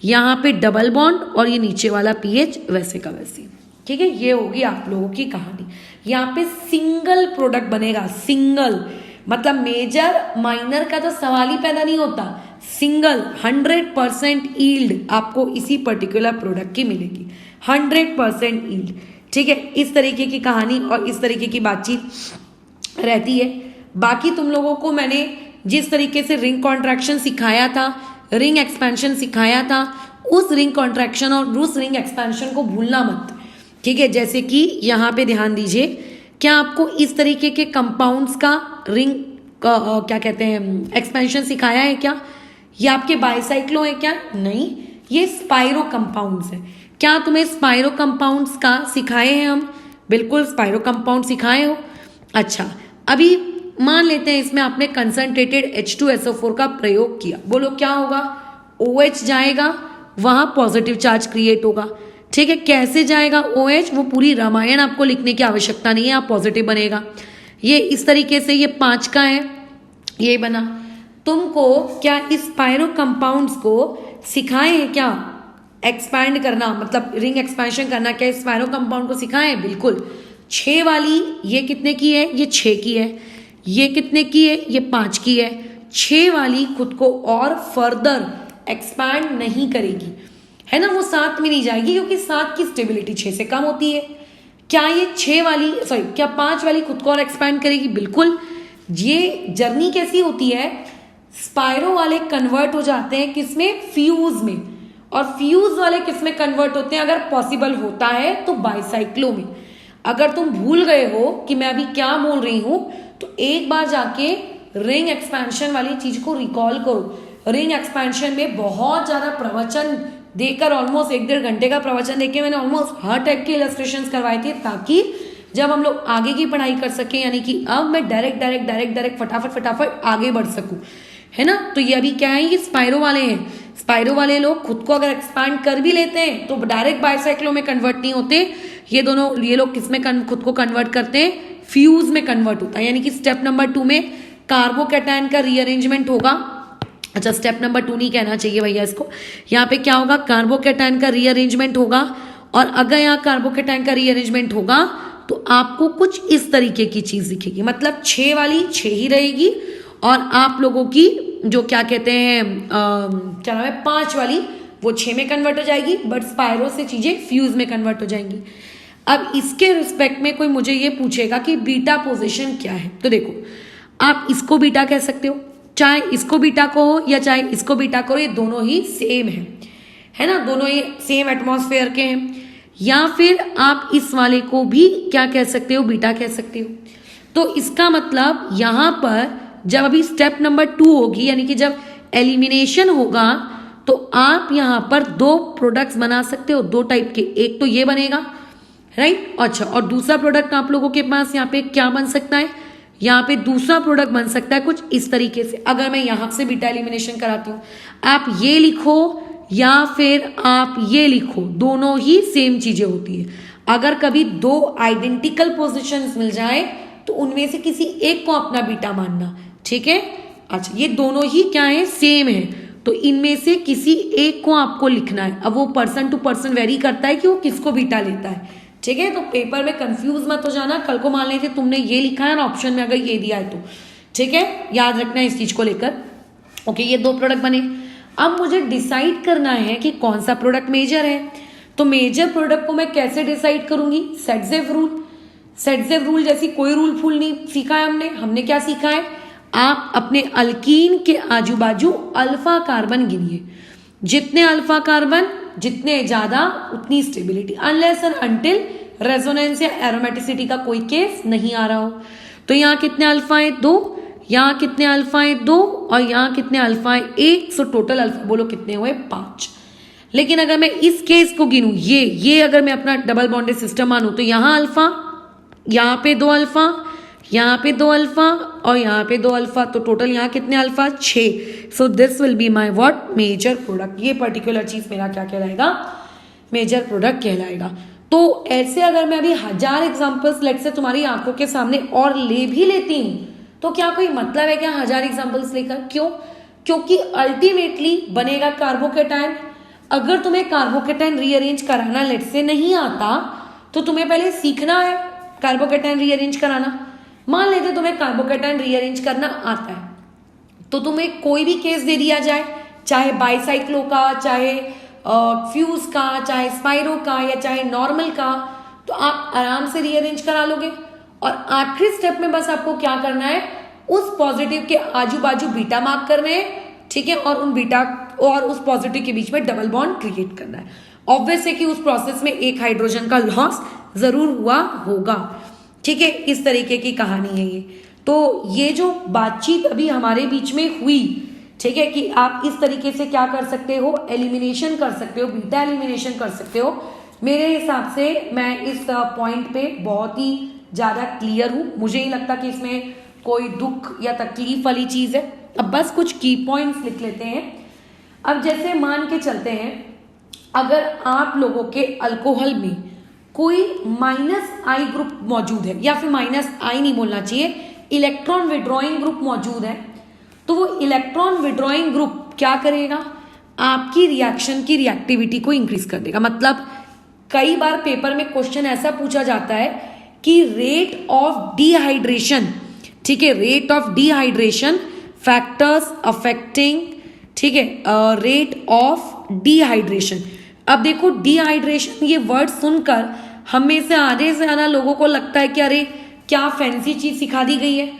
यहाँ पे डबल बॉन्ड और ये नीचे वाला पीएच वैसे का वैसी, ठीक है। ये होगी आप लोगों की कहानी। यहाँ पे सिंगल प्रोडक्ट बनेगा, सिंगल मतलब मेजर माइनर का तो सवाल ही पैदा नहीं होता, सिंगल 100% ईल्ड आपको इसी पर्टिकुलर प्रोडक्ट की मिलेगी, 100% ईल्ड, ठीक है। इस तरीके की कहानी और इस तरीके की बातचीत रहती है। बाकी तुम लोगों को मैंने जिस तरीके से रिंग कॉन्ट्रैक्शन सिखाया था, रिंग एक्सपेंशन सिखाया था, उस रिंग कॉन्ट्रैक्शन और उस रिंग एक्सपेंशन को भूलना मत, ठीक है। जैसे कि यहाँ पे ध्यान दीजिए, क्या आपको इस तरीके के कंपाउंड्स का रिंग का क्या कहते हैं एक्सपेंशन सिखाया है क्या? ये आपके बाइसाइक्लो है क्या? नहीं, ये स्पाइरो कंपाउंड्स है। क्या तुम्हें स्पाइरो कंपाउंड्स का सिखाए हैं हम? बिल्कुल स्पाइरो कंपाउंड सिखाए हो। अच्छा, अभी मान लेते हैं इसमें आपने कंसंट्रेटेड H2SO4 का प्रयोग किया, बोलो क्या होगा? OH जाएगा, वहां पॉजिटिव चार्ज क्रिएट होगा, ठीक है। कैसे जाएगा OH, वो पूरी रामायण आपको लिखने की आवश्यकता नहीं है, आप पॉजिटिव बनेगा। ये इस तरीके से ये 5 का है, ये बना। तुमको क्या इस स्पाइरो कंपाउंड्स को सिखाए हैं क्या एक्सपैंड करना, मतलब रिंग एक्सपेंशन करना? क्या इस स्पाइरो कंपाउंड को सिखाए हैं? बिल्कुल। 6 वाली ये कितने की है? ये 6 की है। ये कितने की है? ये 5 की है। 6 वाली खुद को और फर्दर एक्सपैंड नहीं करेगी, है ना, वो 7 में नहीं जाएगी क्योंकि 7 की स्टेबिलिटी 6 से कम होती है। क्या ये 6 वाली क्या 5 वाली खुद को और एक्सपैंड करेगी? बिल्कुल। ये जर्नी कैसी होती है, स्पाइरो वाले कन्वर्ट हो जाते हैं किसमें? फ्यूज में। और फ्यूज वाले किसमें कन्वर्ट होते हैं अगर पॉसिबल होता है तो बाइसाइक्लो में। अगर तुम भूल गए हो कि मैं अभी क्या बोल रही हूं तो एक बार जाके रिंग एक्सपेंशन वाली चीज को रिकॉल करो। रिंग एक्सपेंशन में बहुत ज्यादा प्रवचन देकर, ऑलमोस्ट 1-1.5 घंटे का प्रवचन देके मैंने ऑलमोस्ट हर टाइप के इलस्ट्रेशंस करवाए थे, ताकि जब हम लोग आगे की पढ़ाई कर सकें, यानी कि अब मैं डायरेक्ट फटाफट आगे बढ़ सकूं, है ना। तो ये अभी क्या है, ये स्पाइरो वाले हैं। स्पाइरो वाले लोग खुद को अगर एक्सपैंड कर भी लेते हैं तो डायरेक्ट बाइसाइक्लो में कन्वर्ट नहीं होते। ये लोग किस में खुद को कन्वर्ट करते हैं? फ्यूज में कन्वर्ट होता है। यानी कि स्टेप नंबर 2 में कार्बोकैटायन का रीअरेंजमेंट होगा। अच्छा, स्टेप नंबर 2 नहीं कहना चाहिए भैया इसको। यहाँ पे क्या होगा? कार्बोकैटायन का रीअरेंजमेंट होगा। और अगर यहाँ कार्बोकैटायन का रीअरेंजमेंट होगा तो आपको कुछ इस तरीके की चीज दिखेगी, मतलब 6 वाली 6 ही रहेगी और आप लोगों की जो क्या कहते हैं क्या नाम है 5 वाली, वो 6 में कन्वर्ट हो जाएगी, बट स्पाइरो से चीजें फ्यूज में कन्वर्ट हो जाएंगी। अब इसके रिस्पेक्ट में कोई मुझे ये पूछेगा कि बीटा पोजीशन क्या है, तो देखो आप इसको बीटा कह सकते हो, चाहे इसको बीटा कहो या चाहे इसको बीटा करो, ये दोनों ही सेम है ना, दोनों ही सेम एटमॉस्फेयर के हैं। या फिर आप इस वाले को भी क्या कह सकते हो? बीटा कह सकते हो। तो इसका मतलब यहां पर जब अभी स्टेप नंबर 2 होगी, यानी कि जब एलिमिनेशन होगा, तो आप यहां पर 2 प्रोडक्ट्स बना सकते हो, 2 टाइप के। एक तो ये बनेगा, राइट। अच्छा, और दूसरा प्रोडक्ट आप लोगों के पास यहाँ पे क्या बन सकता है? यहाँ पे दूसरा प्रोडक्ट बन सकता है कुछ इस तरीके से। अगर मैं यहां से बीटा एलिमिनेशन कराती हूँ, आप ये लिखो या फिर आप ये लिखो, दोनों ही सेम चीजें होती है। अगर कभी 2 आइडेंटिकल पोजीशंस मिल जाए तो उनमें से किसी एक को अपना बीटा मानना, ठीक है। अच्छा, ये दोनों ही क्या है? सेम है, तो इनमें से किसी एक को आपको लिखना है। अब वो पर्सन टू पर्सन वेरी करता है कि वो किसको बीटा लेता है, ठीक है। तो पेपर में कंफ्यूज मत हो जाना, कल को मान लेते तुमने ये लिखा है ना ऑप्शन में, अगर ये दिया है तो, ठीक है, याद रखना इस चीज को लेकर। ओके, ये 2 प्रोडक्ट बने। अब मुझे डिसाइड करना है कि कौन सा प्रोडक्ट मेजर है। तो मेजर प्रोडक्ट को मैं कैसे डिसाइड करूंगी? सेटजेव रूल। सेटजेव रूल जैसी कोई रूल फूल नहीं सीखा है हमने क्या सीखा है? आप अपने अल्कीन के आजू बाजू अल्फा कार्बन गिनिए, जितने अल्फा कार्बन जितने ज्यादा उतनी stability, unless and until resonance या एरोमेटिसिटी का कोई केस नहीं आ रहा हो। तो यहाँ कितने अल्फा है 2, यहाँ कितने अल्फा है 2 और यहाँ कितने अल्फा है 1। सो टोटल अल्फा बोलो कितने हुए 5। लेकिन अगर मैं इस केस को गिनूं, ये अगर मैं अपना डबल बॉन्डेड सिस्टम मानूं तो यहाँ अल्फा, यहाँ पे 2 अल्फा, यहाँ पे 2 अल्फा और यहाँ पे 2 अल्फा, तो टोटल यहाँ कितने alpha 6। So this will be my what major product. ये पर्टिकुलर चीज मेरा क्या कहलाएगा, मेजर प्रोडक्ट कहलाएगा। तो ऐसे अगर मैं अभी 1000 एग्जाम्पल्स लेट से तुम्हारी आंखों के सामने और ले भी लेती हूँ तो क्या कोई मतलब है क्या 1000 एग्जाम्पल्स लेकर? क्यों? क्योंकि अल्टीमेटली बनेगा कार्बोकेटाइन। अगर तुम्हें कार्बोकेटाइन रीअरेंज कराना लेट से नहीं आता तो तुम्हें पहले सीखना है कार्बोकेटाइन रीअरेंज कराना। मान लेते तुम्हें कार्बोकेटाइन रीअरेंज करना आता है तो तुम्हें कोई भी केस दे दिया जाए, चाहे बाइसाइक्लो का, चाहे फ्यूज का, चाहे स्पाइरो का या चाहे नॉर्मल का, तो आप आराम से रीअरेंज करा लोगे। और आखिरी स्टेप में बस आपको क्या करना है, उस पॉजिटिव के आजू बाजू बीटा मार्क करने हैं, ठीक है, और उन बीटा और उस पॉजिटिव के बीच में डबल बॉन्ड क्रिएट करना है। ऑब्वियस है कि उस प्रोसेस में एक हाइड्रोजन का लॉस जरूर हुआ होगा, ठीक है। इस तरीके की कहानी है ये। तो ये जो बातचीत अभी हमारे बीच में हुई, ठीक है, कि आप इस तरीके से क्या कर सकते हो, एलिमिनेशन कर सकते हो, बीटा एलिमिनेशन कर सकते हो। मेरे हिसाब से मैं इस पॉइंट पे बहुत ही ज्यादा क्लियर हूं। मुझे नहीं लगता कि इसमें कोई दुख या तकलीफ वाली चीज है। अब बस कुछ की पॉइंट्स लिख लेते हैं। अब जैसे मान के चलते हैं, अगर आप लोगों के अल्कोहल में कोई -I ग्रुप मौजूद है, या फिर -I नहीं बोलना चाहिए, इलेक्ट्रॉन विड्रॉइंग ग्रुप मौजूद है, तो वो इलेक्ट्रॉन विड्रॉइंग ग्रुप क्या करेगा, आपकी रिएक्शन की रिएक्टिविटी को इंक्रीज कर देगा। मतलब कई बार पेपर में क्वेश्चन ऐसा पूछा जाता है कि रेट ऑफ डिहाइड्रेशन, ठीक है, rate of dehydration factors affecting, ठीक है, रेट ऑफ डिहाइड्रेशन। अब देखो डिहाइड्रेशन ये वर्ड सुनकर हम में से आधे से ज्यादा लोगों को लगता है कि अरे क्या फैंसी चीज सिखा दी गई है,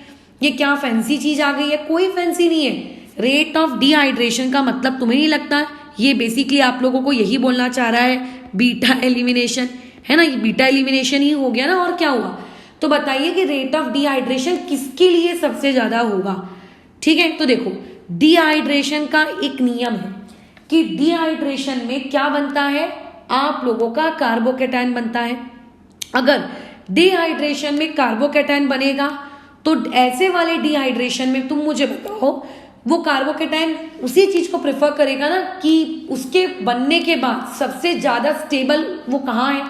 ये क्या फैंसी चीज आ गई है। कोई फैंसी नहीं है। रेट ऑफ डिहाइड्रेशन का मतलब तुम्हें नहीं लगता है, ये बेसिकली आप लोगों को यही बोलना चाह रहा है बीटा एलिमिनेशन, है ना। ये बीटा एलिमिनेशन ही हो गया ना, और क्या हुआ। तो बताइए कि रेट ऑफ डिहाइड्रेशन किसके लिए सबसे ज्यादा होगा, ठीक है। तो देखो डिहाइड्रेशन का एक नियम है कि डिहाइड्रेशन में क्या बनता है, आप लोगों का कार्बोकेटाइन बनता है। अगर डिहाइड्रेशन में कार्बोकेटाइन बनेगा तो ऐसे वाले डिहाइड्रेशन में तुम मुझे बताओ वो कार्बोकेटाइन उसी चीज को प्रेफर करेगा ना कि उसके बनने के बाद सबसे ज्यादा स्टेबल वो कहाँ है,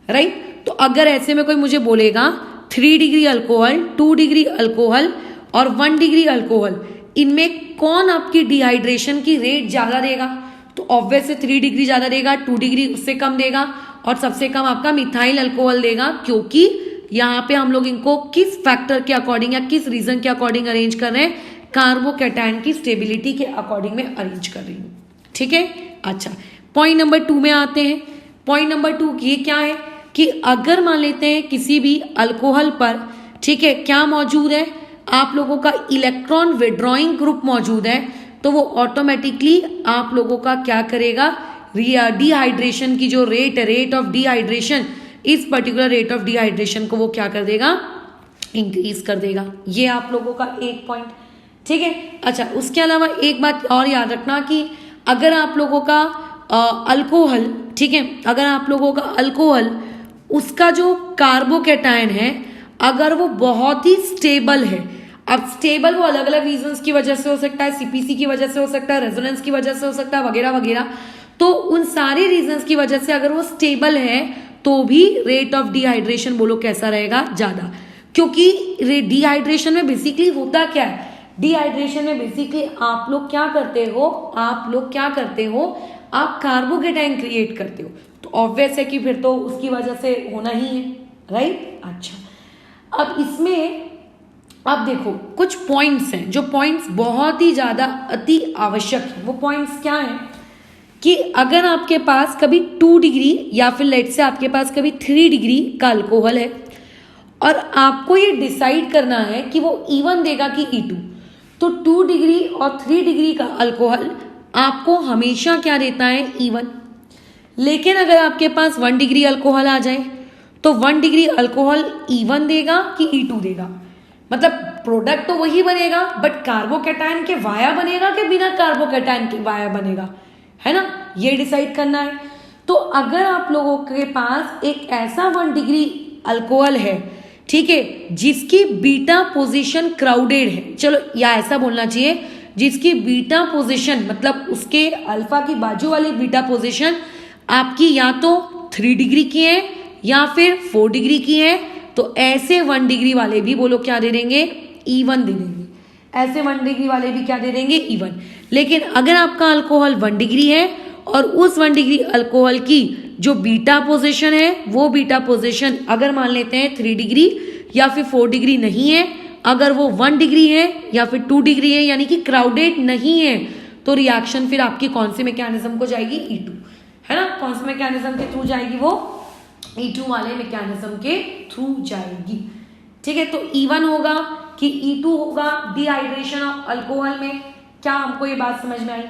राइट। तो अगर ऐसे में कोई मुझे बोलेगा 3 डिग्री अल्कोहल, 2 डिग्री अल्कोहल और 1 डिग्री अल्कोहल, इनमें कौन आपकी डिहाइड्रेशन की रेट ज्यादा देगा, तो ऑब्वियस से 3 डिग्री ज्यादा देगा, 2 डिग्री उससे कम देगा और सबसे कम आपका मिथाइल अल्कोहल देगा। क्योंकि यहाँ पे हम लोग इनको किस फैक्टर के अकॉर्डिंग या किस रीजन के अकॉर्डिंग अरेंज कर रहे हैं, कार्बोकेटाइन की स्टेबिलिटी के अकॉर्डिंग में अरेंज कर रही हूँ, ठीक है। अच्छा, पॉइंट नंबर 2 में आते हैं। पॉइंट नंबर 2 ये क्या है कि अगर मान लेते हैं किसी भी अल्कोहल पर, ठीक है, क्या मौजूद है, आप लोगों का इलेक्ट्रॉन विड्रॉइंग ग्रुप मौजूद है, तो वो ऑटोमेटिकली आप लोगों का क्या करेगा, डिहाइड्रेशन की जो रेट ऑफ डिहाइड्रेशन, इस पर्टिकुलर रेट ऑफ डिहाइड्रेशन को वो क्या कर देगा, इंक्रीज कर देगा। ये आप लोगों का एक पॉइंट, ठीक है। अच्छा, उसके अलावा एक बात और याद रखना कि अगर आप लोगों का अल्कोहल, ठीक है, अगर आप लोगों का अल्कोहल उसका जो कार्बोकेटाइन है अगर वो बहुत ही स्टेबल है, अब स्टेबल वो अलग अलग रीजंस की वजह से हो सकता है, सीपीसी की वजह से हो सकता है, रेजोनेंस की वजह से हो सकता है, वगैरह वगैरह। तो उन सारे रीजंस की वजह से अगर वो स्टेबल है तो भी रेट ऑफ डिहाइड्रेशन बोलो कैसा रहेगा, ज्यादा। क्योंकि डिहाइड्रेशन में बेसिकली होता क्या है, डिहाइड्रेशन में बेसिकली आप लोग क्या करते हो, आप कार्बोकेटाइन क्रिएट करते हो। तो ऑब्वियस है कि फिर तो उसकी वजह से होना ही है, राइट। अच्छा, अब इसमें अब देखो कुछ पॉइंट्स हैं, जो पॉइंट्स बहुत ही ज्यादा अति आवश्यक है। वो पॉइंट्स क्या हैं कि अगर आपके पास कभी 2 डिग्री या फिर लेट से आपके पास कभी 3 डिग्री का अल्कोहल है और आपको ये डिसाइड करना है कि वो E1 देगा कि E2, तो 2 डिग्री और 3 डिग्री का अल्कोहल आपको हमेशा क्या देता है, E1। लेकिन अगर आपके पास 1 डिग्री अल्कोहल आ जाए तो 1 डिग्री अल्कोहल E1 देगा कि E2 देगा। मतलब प्रोडक्ट तो वही बनेगा बट कार्बोकैटायन के वाया बनेगा कि बिना कार्बोकैटायन के वाया बनेगा, है ना, ये डिसाइड करना है। तो अगर आप लोगों के पास एक ऐसा 1 डिग्री अल्कोहल है, ठीक है, जिसकी बीटा पोजीशन क्राउडेड है, चलो या ऐसा बोलना चाहिए जिसकी बीटा पोजीशन मतलब उसके अल्फा की बाजू वाली बीटा पोजीशन आपकी या तो 3 डिग्री की है या फिर 4 डिग्री की है, तो ऐसे 1 डिग्री वाले भी बोलो क्या दे देंगे, E1 दे देंगे। ऐसे 1 डिग्री वाले भी क्या दे देंगे, E1। लेकिन अगर आपका अल्कोहल 1 डिग्री है और उस 1 डिग्री अल्कोहल की जो बीटा पोजीशन है वो बीटा पोजीशन अगर मान लेते हैं 3 डिग्री या फिर 4 डिग्री नहीं है, अगर वो 1 डिग्री है या फिर 2 डिग्री है यानी कि क्राउडेड नहीं है, तो रिएक्शन फिर आपकी कौन से मैकेनिज्म को जाएगी, E2, है ना, कौन से मैकेनिज्म के थ्रू जाएगी, वो E2 वाले मैकेनिज्म के थ्रू जाएगी। ठीक है, तो E1 होगा कि E2 होगा डिहाइड्रेशन ऑफ अल्कोहल में। क्या हमको ये बात समझ में आई?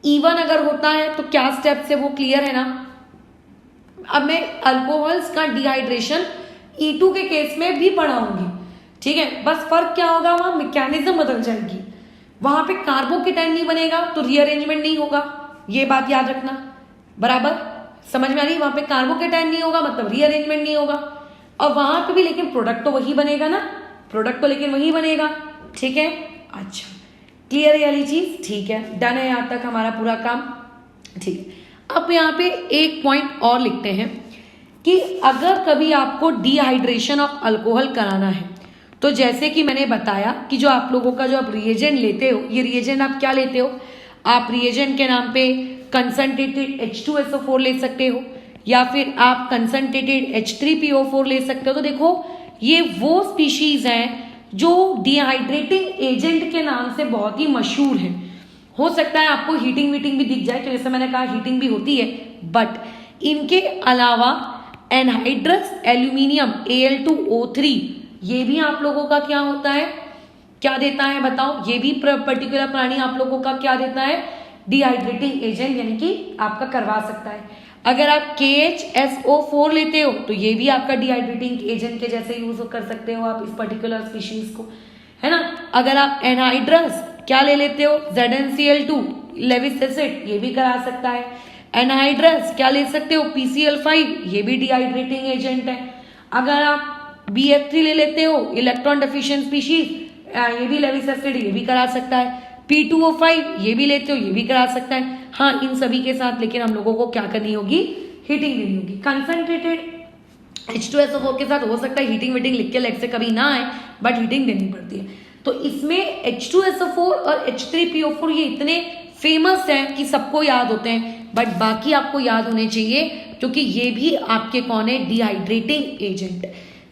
E1 अगर होता है तो क्या स्टेप्स है वो क्लियर है ना। अब मैं अल्कोहल्स का डिहाइड्रेशन E2 के केस में भी पढ़ाऊंगी, ठीक है, बस फर्क क्या होगा, वहां मैकेनिज्म बदल जाएगी, वहां पे कार्बोकेटाइन नहीं बनेगा तो रीअरेंजमेंट नहीं होगा, ये बात याद रखना, बराबर समझ में आ रही। वहां पे कार्बोकेटाइन नहीं होगा मतलब रीअरेंजमेंट नहीं होगा, और वहां पे भी लेकिन प्रोडक्ट तो वही बनेगा ना, प्रोडक्ट तो लेकिन वही बनेगा, ठीक है। अच्छा, क्लियर है वाली चीज, ठीक है, डन है यहां तक हमारा पूरा काम, ठीक है। अब यहाँ पे एक पॉइंट और लिखते हैं कि अगर कभी आपको डिहाइड्रेशन ऑफ अल्कोहल कराना है तो जैसे कि मैंने बताया कि जो आप लोगों का जो आप रिएजेंट लेते हो, ये रिएजेंट आप क्या लेते हो, आप रिएजेंट के नाम पे कंसंट्रेटेड H2SO4 ले सकते हो या फिर आप कंसंट्रेटेड H3PO4 ले सकते हो। तो देखो ये वो स्पीशीज हैं जो डिहाइड्रेटिंग एजेंट के नाम से बहुत ही मशहूर है। हो सकता है आपको हीटिंग वीटिंग भी दिख जाए, तो जैसे मैंने कहा हीटिंग भी होती है, बट इनके अलावा एनहाइड्रस एल्यूमिनियम Al2O3 ये भी आप लोगों का क्या होता है, क्या देता है बताओ, ये भी पर्टिकुलर प्राणी आप लोगों का क्या देता है, डिहाइड्रेटिंग एजेंट यानी कि आपका करवा सकता है। अगर आप KHSO4 लेते हो तो ये भी आपका डिहाइड्रेटिंग एजेंट के जैसे यूज कर सकते हो आप इस पर्टिकुलर स्पीशीज को, है ना। अगर आप एनहाइड्रस क्या ले लेते हो, ZnCl2 लेविस एसिड, ये भी करा सकता है। एनहाइड्रस क्या ले सकते हो, PCl5, ये भी डिहाइड्रेटिंग एजेंट है। अगर आप BF3 ले लेते हो इलेक्ट्रॉन डेफिशिएंट स्पीशीज, ये भी लेविस एसिड, ये भी करा सकता है। P2O5 ये भी लेते हो, ये भी करा सकता है। हाँ, इन सभी के साथ लेकिन हम लोगों को क्या करनी होगी, हीटिंग देनी होगी। कंसंट्रेटेड H2SO4 के साथ हो सकता है हीटिंग वीटिंग लिख के लेग से कभी ना आए, बट हीटिंग देनी पड़ती है। तो इसमें H2SO4 और H3PO4 ये इतने फेमस हैं कि सबको याद होते हैं, बट बाकी आपको याद होने चाहिए क्योंकि ये भी आपके कौन है, डिहाइड्रेटिंग एजेंट।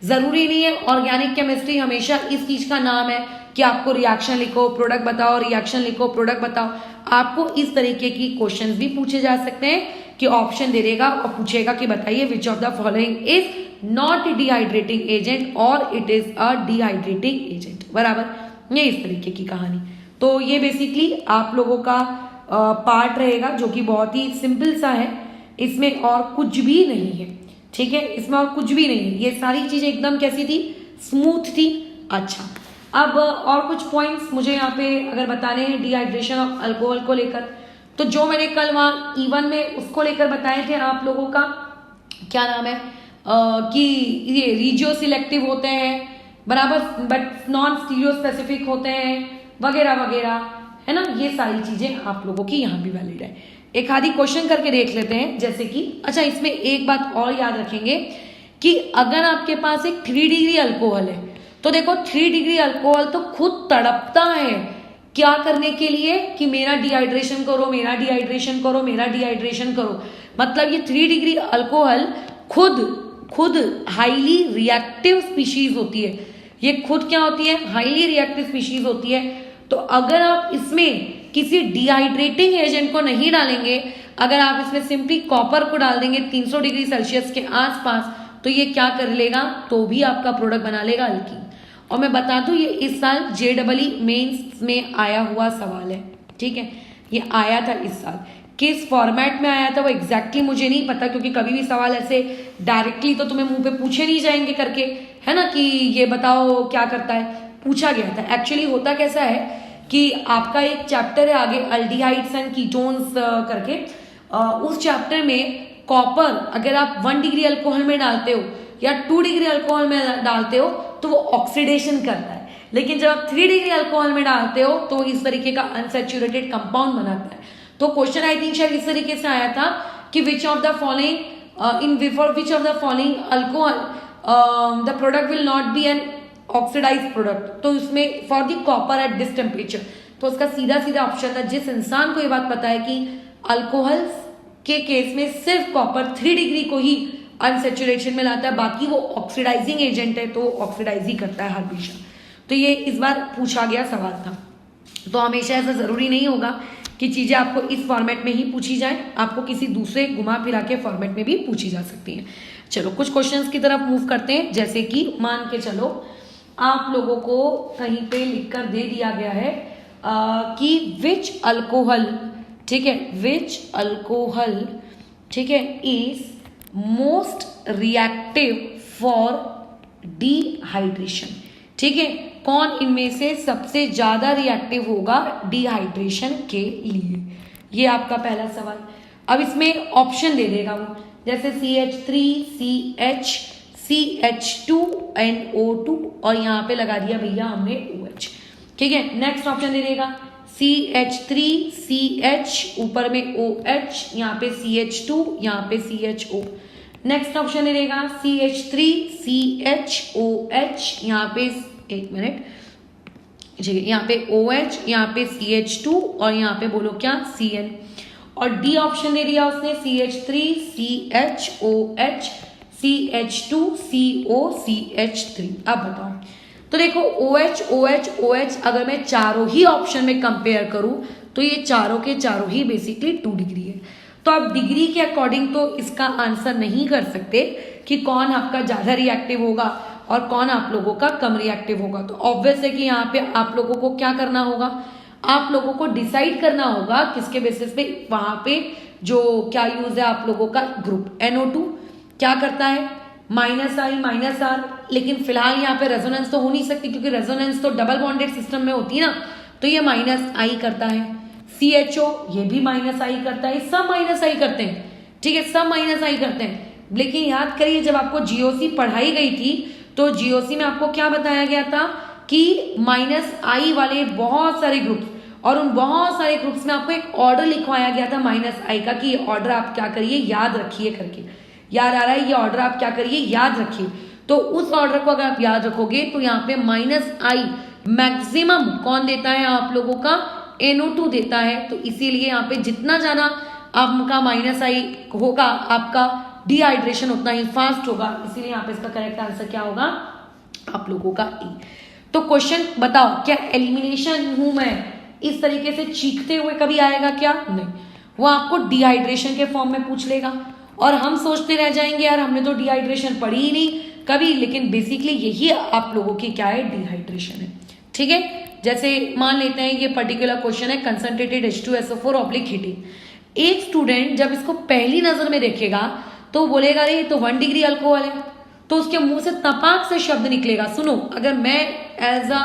जरूरी नहीं है ऑर्गेनिक केमिस्ट्री हमेशा इस चीज का नाम है कि आपको रिएक्शन लिखो प्रोडक्ट बताओ, रिएक्शन लिखो प्रोडक्ट बताओ। आपको इस तरीके की क्वेश्चंस भी पूछे जा सकते हैं कि ऑप्शन दे देगा और पूछेगा कि बताइए which of the following is not dehydrating agent और it is a dehydrating agent, बराबर, ये इस तरीके की कहानी। तो ये बेसिकली आप लोगों का पार्ट रहेगा जो कि बहुत ही सिंपल सा है, इसमें और कुछ भी नहीं है, ठीक है, इसमें और कुछ भी नहीं है, ये सारी चीजें एकदम कैसी थी, स्मूथ थी। अच्छा, अब और कुछ पॉइंट्स मुझे यहाँ पे अगर बताने हैं डिहाइड्रेशन ऑफ अल्कोहल को लेकर, तो जो मैंने कल वहाँ E1 में उसको लेकर बताए थे आप लोगों का क्या नाम है कि ये रीजियो सिलेक्टिव होते हैं, बराबर, बट नॉन स्टीरियो स्पेसिफिक होते हैं वगैरह वगैरह, है ना। ये सारी चीजें आप लोगों की यहाँ भी वैलिड है। एक आधी क्वेश्चन करके देख लेते हैं, जैसे कि अच्छा इसमें एक बात और याद रखेंगे कि अगर आपके पास एक 3 डिग्री अल्कोहल है तो देखो 3 डिग्री अल्कोहल तो खुद तड़पता है क्या करने के लिए कि मेरा डिहाइड्रेशन करो, मेरा डिहाइड्रेशन करो, मेरा डिहाइड्रेशन करो। मतलब ये 3 डिग्री अल्कोहल खुद हाईली रिएक्टिव स्पीशीज होती है, ये खुद क्या होती है, हाईली रिएक्टिव स्पीशीज होती है। तो अगर आप इसमें किसी डिहाइड्रेटिंग एजेंट को नहीं डालेंगे, अगर आप इसमें सिंपली कॉपर को डाल देंगे 300 डिग्री सेल्सियस के आसपास, तो ये क्या कर लेगा, तो भी आपका प्रोडक्ट बना लेगा अल्कीन। और मैं बता दूं ये इस साल JEE मेंस में आया हुआ सवाल है, ठीक है, ये आया था इस साल, किस फॉर्मेट में आया था वो एग्जैक्टली मुझे नहीं पता, क्योंकि कभी भी सवाल ऐसे डायरेक्टली तो तुम्हें मुंह पे पूछे नहीं जाएंगे करके, है ना, कि ये बताओ क्या करता है। पूछा गया था। एक्चुअली होता कैसा है कि आपका एक चैप्टर है आगे अल्डिहाइड्स एंड कीटोन्स करके, उस चैप्टर में कॉपर अगर आप 1 डिग्री अल्कोहल में डालते हो या 2 डिग्री अल्कोहल में डालते हो तो वो ऑक्सीडेशन करता है, लेकिन जब आप 3 डिग्री अल्कोहल में डालते हो तो इस तरीके का अनसैचुरेटेड कंपाउंड बनाता है। तो क्वेश्चन आई थिंक शायद इस तरीके से आया था कि which of the following for which of the following alcohol the product will not be an oxidize product, तो उसमें for the copper at this temperature, तो उसका सीधा सीधा ऑप्शन था। जिस इंसान को ये बात पता है कि अल्कोहल के केस में सिर्फ कॉपर 3 डिग्री को ही अनसेचुरेशन में लाता है, बाकी वो ऑक्सीडाइजिंग एजेंट है तो ऑक्सीडाइज ही करता है हमेशा। तो ये इस बार पूछा गया सवाल था। तो हमेशा ऐसा जरूरी नहीं होगा कि चीजें आपको इस फॉर्मेट में ही पूछी जाए, आपको किसी दूसरे घुमा फिरा के फॉर्मेट में भी पूछी जा सकती है। चलो कुछ क्वेश्चंस की तरफ मूव करते हैं। जैसे कि मान के चलो आप लोगों को कहीं पे लिखकर दे दिया गया है कि विच अल्कोहल, ठीक है, विच अल्कोहल, ठीक है, is most reactive for dehydration, ठीक है, कौन इनमें से सबसे ज्यादा रिएक्टिव होगा डिहाइड्रेशन के लिए, ये आपका पहला सवाल। अब इसमें ऑप्शन दे देगा वो, जैसे CH3 CH CH2 NO2 और यहाँ पे लगा दिया भैया हमने OH, ठीक है। नेक्स्ट ऑप्शन दे देगा CH3 CH ऊपर में OH, यहाँ पे CH2, यहाँ पे CHO। नेक्स्ट ऑप्शन दे देगा CH3 CHOH, यहाँ पे एक मिनट, यहाँ पे OH, यहाँ पे CH2 और यहाँ पे बोलो क्या CN। और डी ऑप्शन दे दिया उसने CH3 CHOH CH2 CO CH3। अब बताओ, तो देखो OH OH OH अगर मैं चारों ही ऑप्शन में कंपेयर करूं तो ये चारों के चारों ही बेसिकली 2 डिग्री है। तो आप डिग्री के अकॉर्डिंग तो इसका आंसर नहीं कर सकते कि कौन आपका ज्यादा रिएक्टिव होगा और कौन आप लोगों का कम रिएक्टिव होगा। तो ऑब्वियस है कि यहाँ पे आप लोगों को क्या करना होगा, आप लोगों को डिसाइड करना होगा किसके बेसिस पे, वहां पे जो क्या यूज है आप लोगों का ग्रुप NO2 क्या करता है -I -R, लेकिन फिलहाल यहाँ पे रेजोनेंस तो हो नहीं सकती क्योंकि रेजोनेंस तो डबल बॉन्डेड सिस्टम में होती है ना, तो ये -I करता है। CHO ये भी -I करता है, सब -I करते हैं, ठीक है, सब -I करते हैं। लेकिन याद करिए जब आपको GOC पढ़ाई गई थी तो GOC में आपको क्या बताया गया था कि -I वाले बहुत सारे ग्रुप्स, और उन बहुत सारे ग्रुप्स में आपको एक ऑर्डर लिखवाया गया था -I का कि ये ऑर्डर आप क्या करिए याद रखिए करके, याद आ रहा है, ये ऑर्डर आप क्या करिए याद रखिए। तो उस ऑर्डर को अगर आप याद रखोगे तो यहाँ पे -I मैक्सिमम कौन देता है आप लोगों का, NO2 देता है। तो इसीलिए यहाँ पे जितना ज्यादा आपका -I होगा आपका डिहाइड्रेशन उतना ही फास्ट होगा, इसीलिए यहाँ पे इसका करेक्ट आंसर क्या होगा आप लोगों का E। तो क्वेश्चन बताओ, क्या एलिमिनेशन हूं मैं इस तरीके से चीखते हुए कभी आएगा क्या, नहीं, वो आपको डिहाइड्रेशन के फॉर्म में पूछ लेगा और हम सोचते रह जाएंगे यार हमने तो डिहाइड्रेशन पढ़ी ही नहीं कभी, लेकिन बेसिकली यही आप लोगों की क्या है, डिहाइड्रेशन है, ठीक है। जैसे मान लेते हैं ये पर्टिकुलर क्वेश्चन है कंसंट्रेटेड H2SO4 ऑब्लिक हीटिंग। एक स्टूडेंट जब इसको पहली नजर में देखेगा तो बोलेगा अरे ये तो 1 डिग्री अल्कोहल है, तो उसके मुंह से तपाक से शब्द निकलेगा, सुनो अगर मैं एज अ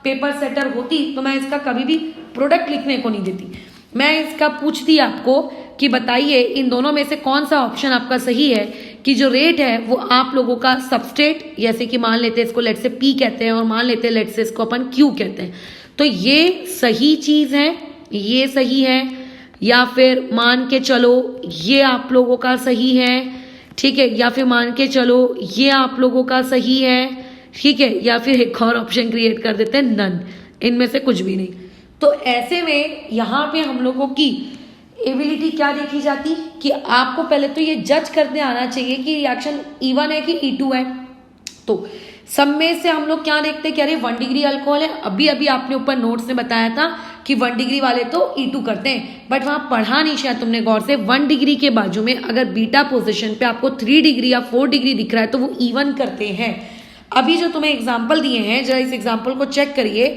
पेपर सेटर होती तो मैं इसका कभी भी प्रोडक्ट लिखने को नहीं देती, मैं इसका पूछती आपको कि बताइए इन दोनों में से कौन सा ऑप्शन आपका सही है कि जो रेट है वो आप लोगों का सबस्ट्रेट, जैसे कि मान लेते हैं इसको लेट से P कहते हैं और मान लेते हैं लेट से इसको अपन Q कहते हैं, तो ये सही चीज है, ये सही है, या फिर मान के चलो ये आप लोगों का सही है, ठीक है, या फिर मान के चलो ये आप लोगों का सही है, ठीक है, या फिर एक और ऑप्शन क्रिएट कर देते हैं नन, इनमें से कुछ भी नहीं। तो ऐसे में यहाँ पे हम लोगों की एबिलिटी क्या देखी जाती कि आपको पहले तो ये जज करने आना चाहिए कि रिएक्शन E1 है कि E2 है। तो सब में से हम लोग क्या देखते हैं कि अरे 1 डिग्री अल्कोहल है, अभी अभी आपने ऊपर नोट्स में बताया था कि 1 डिग्री वाले तो E2 करते हैं, बट वहां पढ़ा नहीं शायद तुमने गौर से, 1 डिग्री के बाजू में अगर बीटा पोजीशन पे आपको 3 डिग्री या 4 डिग्री दिख रहा है तो वो E1 करते हैं। अभी जो तुम्हें एग्जाम्पल दिए हैं जरा इस एग्जाम्पल को चेक करिए,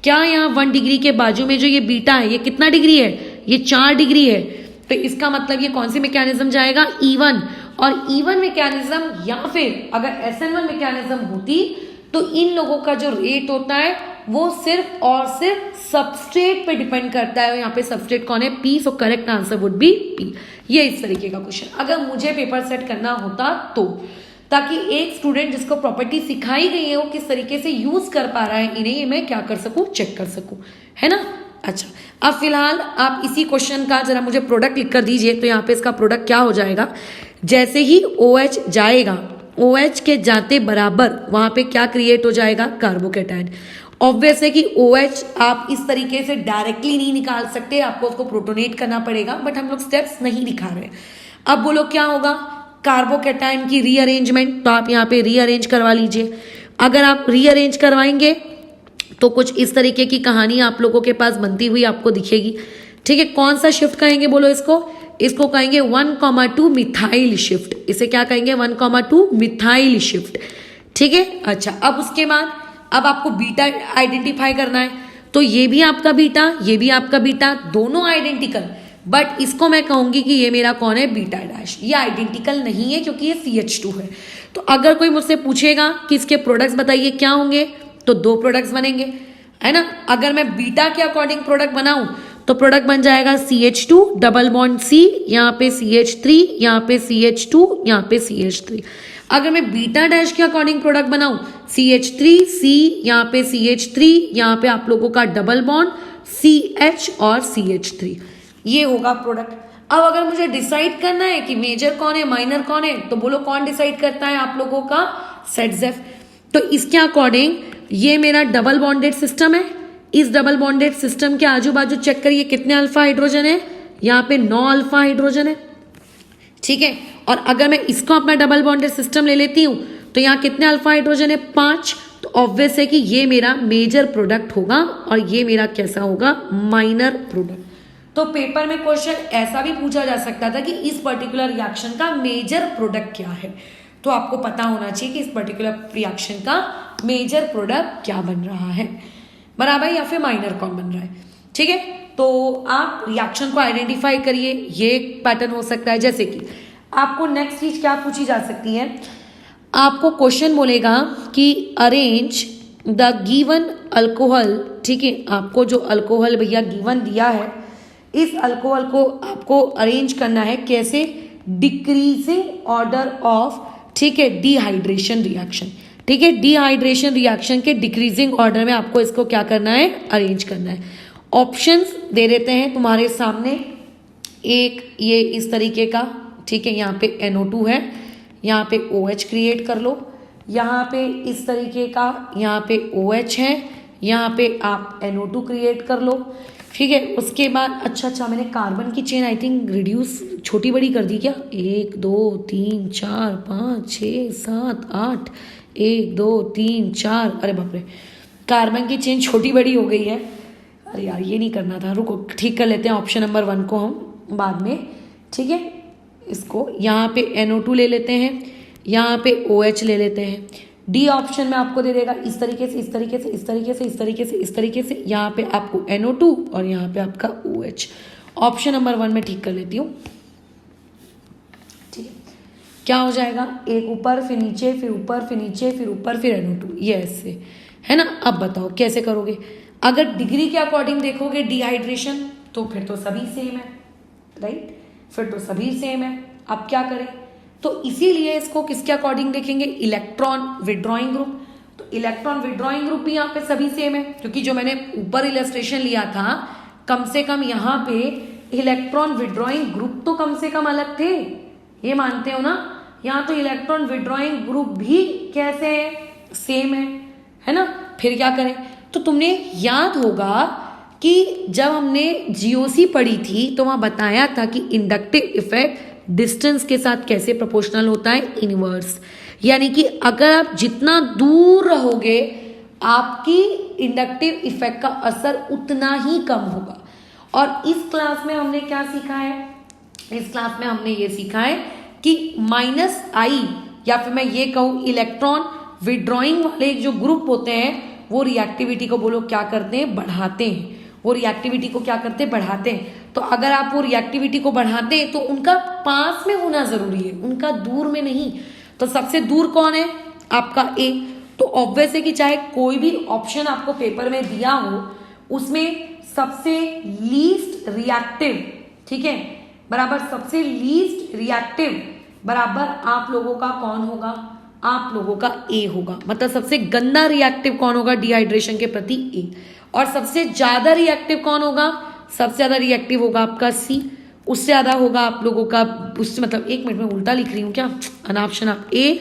क्या यहाँ 1 डिग्री के बाजू में जो ये बीटा है ये कितना डिग्री है, ये 4 डिग्री है, तो इसका मतलब ये कौन सी मैकेनिज्म जाएगा, E1। और E1 मैकेनिज्म या फिर अगर SN1 मैकेनिज्म होती तो इन लोगों का जो रेट होता है वो सिर्फ और सिर्फ सबस्ट्रेट पे डिपेंड करता है। यहाँ पे सबस्ट्रेट कौन है? P. So correct answer would be P. ये इस तरीके का क्वेश्चन अगर मुझे पेपर सेट करना होता तो, ताकि एक स्टूडेंट जिसको प्रॉपर्टी सिखाई गई है वो किस तरीके से यूज कर पा रहा है इन्हें, ये मैं क्या कर सकूं, चेक कर सकूं, है ना। अच्छा, अब फिलहाल आप इसी क्वेश्चन का जरा मुझे प्रोडक्ट लिख कर दीजिए। तो यहाँ पे इसका प्रोडक्ट क्या हो जाएगा? जैसे ही OH जाएगा, OH के जाते बराबर वहां पे क्या क्रिएट हो जाएगा? कार्बोकेटायन। ऑब्वियस है कि OH आप इस तरीके से डायरेक्टली नहीं निकाल सकते, आपको उसको प्रोटोनेट करना पड़ेगा, बट हम लोग स्टेप्स नहीं दिखा रहे। अब बोलो क्या होगा? कार्बोकेटायन की रीअरेंजमेंट, तो आप यहाँ पे रीअरेंज करवा लीजिए। अगर आप रीअरेंज करवाएंगे तो कुछ इस तरीके की कहानी आप लोगों के पास बनती हुई आपको दिखेगी। ठीक है, कौन सा शिफ्ट कहेंगे बोलो इसको? इसको कहेंगे 1,2 मिथाइल शिफ्ट। इसे क्या कहेंगे? 1,2 मिथाइल शिफ्ट। ठीक है। अच्छा, अब उसके बाद अब आपको बीटा आइडेंटिफाई करना है। तो ये भी आपका बीटा, ये भी आपका बीटा, दोनों आइडेंटिकल, बट इसको मैं कहूंगी कि ये मेरा कौन है? Beta dash. ये आइडेंटिकल नहीं है क्योंकि ये CH2 है। तो अगर कोई मुझसे पूछेगा कि इसके प्रोडक्ट्स बताइए क्या होंगे, तो 2 प्रोडक्ट्स बनेंगे, है ना। अगर मैं बीटा के अकॉर्डिंग प्रोडक्ट बनाऊं तो प्रोडक्ट बन जाएगा CH2 डबल बॉन्ड C, यहाँ पे CH3, यहाँ पे CH2, यहाँ पे CH3। अगर मैं बीटा डैश के अकॉर्डिंग प्रोडक्ट बनाऊं CH3 C, यहाँ पे CH3, यहाँ पे आप लोगों का डबल बॉन्ड CH और CH3, ये होगा प्रोडक्ट। अब अगर मुझे डिसाइड करना है कि मेजर कौन है माइनर कौन है, तो बोलो कौन डिसाइड करता है आप लोगों का? सेट। तो इसके अकॉर्डिंग ये मेरा डबल बॉन्डेड सिस्टम है। इस डबल बॉन्डेड सिस्टम के आजू बाजू चेक करिए कितने अल्फा हाइड्रोजन है, यहाँ पे 9 अल्फा हाइड्रोजन है। ठीक है, और अगर मैं इसको अपना डबल बॉन्डेड सिस्टम ले लेती हूं तो यहाँ कितने अल्फा हाइड्रोजन है? 5। तो ऑब्वियस है कि ये मेरा मेजर प्रोडक्ट होगा और ये मेरा कैसा होगा? Minor product. तो पेपर में क्वेश्चन ऐसा भी पूछा जा सकता था कि इस पर्टिकुलर रिएक्शन का मेजर प्रोडक्ट क्या है। तो आपको पता होना चाहिए कि इस पर्टिकुलर रिएक्शन का मेजर प्रोडक्ट क्या बन रहा है, बराबर, या फिर माइनर कौन बन रहा है। ठीक है, तो आप रिएक्शन को आइडेंटिफाई करिए। ये पैटर्न हो सकता है। जैसे कि आपको नेक्स्ट चीज क्या पूछी जा सकती है? आपको क्वेश्चन बोलेगा कि अरेंज द गिवन अल्कोहल। ठीक है, आपको जो अल्कोहल भैया गिवन दिया है, इस अल्कोहल को आपको अरेंज करना है कैसे? डिक्रीजिंग ऑर्डर ऑफ, ठीक है, डिहाइड्रेशन रिएक्शन। ठीक है, डिहाइड्रेशन रिएक्शन के डिक्रीजिंग ऑर्डर में आपको इसको क्या करना है? अरेंज करना है। ऑप्शंस दे देते हैं तुम्हारे सामने। एक ये इस तरीके का, ठीक है, यहाँ पे NO2 है, यहाँ पे OH क्रिएट कर लो, यहाँ पे इस तरीके का, यहाँ पे OH है, यहाँ पे आप NO2 क्रिएट कर लो। ठीक है, उसके बाद अच्छा मैंने कार्बन की चेन आई थिंक रिड्यूस छोटी बड़ी कर दी क्या? 1 2 3 4 5 6 7 8, 1 2 3 4, अरे बाप रे, कार्बन की चेन छोटी बड़ी हो गई है। अरे यार ये नहीं करना था, रुको ठीक कर लेते हैं ऑप्शन नंबर 1 को हम बाद में। ठीक है, इसको यहाँ पे NO2 ले लेते हैं, यहाँ पे OH ले लेते हैं। डी ऑप्शन में आपको दे देगा इस तरीके से, इस तरीके से, इस तरीके से, इस तरीके से, इस तरीके से, यहाँ पे आपको NO2 और यहाँ पे आपका OH। ऑप्शन नंबर 1 में ठीक कर लेती हूँ। ठीक है, क्या हो जाएगा? एक ऊपर फिर नीचे, फिर ऊपर फिर नीचे, फिर ऊपर फिर NO2, ये ऐसे है ना। अब बताओ कैसे करोगे? अगर डिग्री के अकॉर्डिंग देखोगे डिहाइड्रेशन तो फिर तो सभी सेम है, राइट, फिर तो सभी सेम है। अब क्या करें? तो इसीलिए इसको किसके अकॉर्डिंग देखेंगे? Electron withdrawing group. तो इलेक्ट्रॉन विड्रॉइंग ग्रुप भी यहाँ पे सभी सेम है, क्योंकि जो मैंने ऊपर इलस्ट्रेशन लिया था कम से कम यहाँ पे इलेक्ट्रॉन विड्रॉइंग ग्रुप तो कम से कम अलग थे, ये मानते हो ना। यहाँ तो इलेक्ट्रॉन विड्रॉइंग ग्रुप भी कैसे है? सेम है ना। फिर क्या करें? तो तुमने याद होगा कि जब हमने GOC पढ़ी थी तो वहां बताया था कि इंडक्टिव इफेक्ट डिस्टेंस के साथ कैसे प्रोपोर्शनल होता है? इनवर्स। यानी कि अगर आप जितना दूर रहोगे आपकी इंडक्टिव इफेक्ट का असर उतना ही कम होगा। और इस क्लास में हमने क्या सीखा है? इस क्लास में हमने ये सीखा है कि -I या फिर मैं ये कहूँ इलेक्ट्रॉन विड्रॉइंग वाले जो ग्रुप होते हैं वो रिएक्टिविटी को बोलो क्या करते हैं? बढ़ाते हैं। वो रिएक्टिविटी को क्या करते हैं? बढ़ाते हैं। तो अगर आप वो रिएक्टिविटी को बढ़ाते हैं तो उनका पास में होना जरूरी है, उनका दूर में नहीं। तो सबसे दूर कौन है? आपका A। तो ऑब्वियस है कि चाहे कोई भी ऑप्शन आपको पेपर में दिया हो उसमें सबसे लीस्ट रिएक्टिव, ठीक है, बराबर सबसे लीस्ट रिएक्टिव बराबर आप लोगों का कौन होगा, आप लोगों का ए होगा। मतलब सबसे गंदा रिएक्टिव कौन होगा डिहाइड्रेशन के प्रति, ए। और सबसे ज्यादा रिएक्टिव कौन होगा, सबसे ज्यादा रिएक्टिव होगा आपका सी, उससे ज्यादा होगा आप लोगों का, उससे मतलब एक मिनट में उल्टा लिख रही हूँ क्या, अनाप शनाप, ए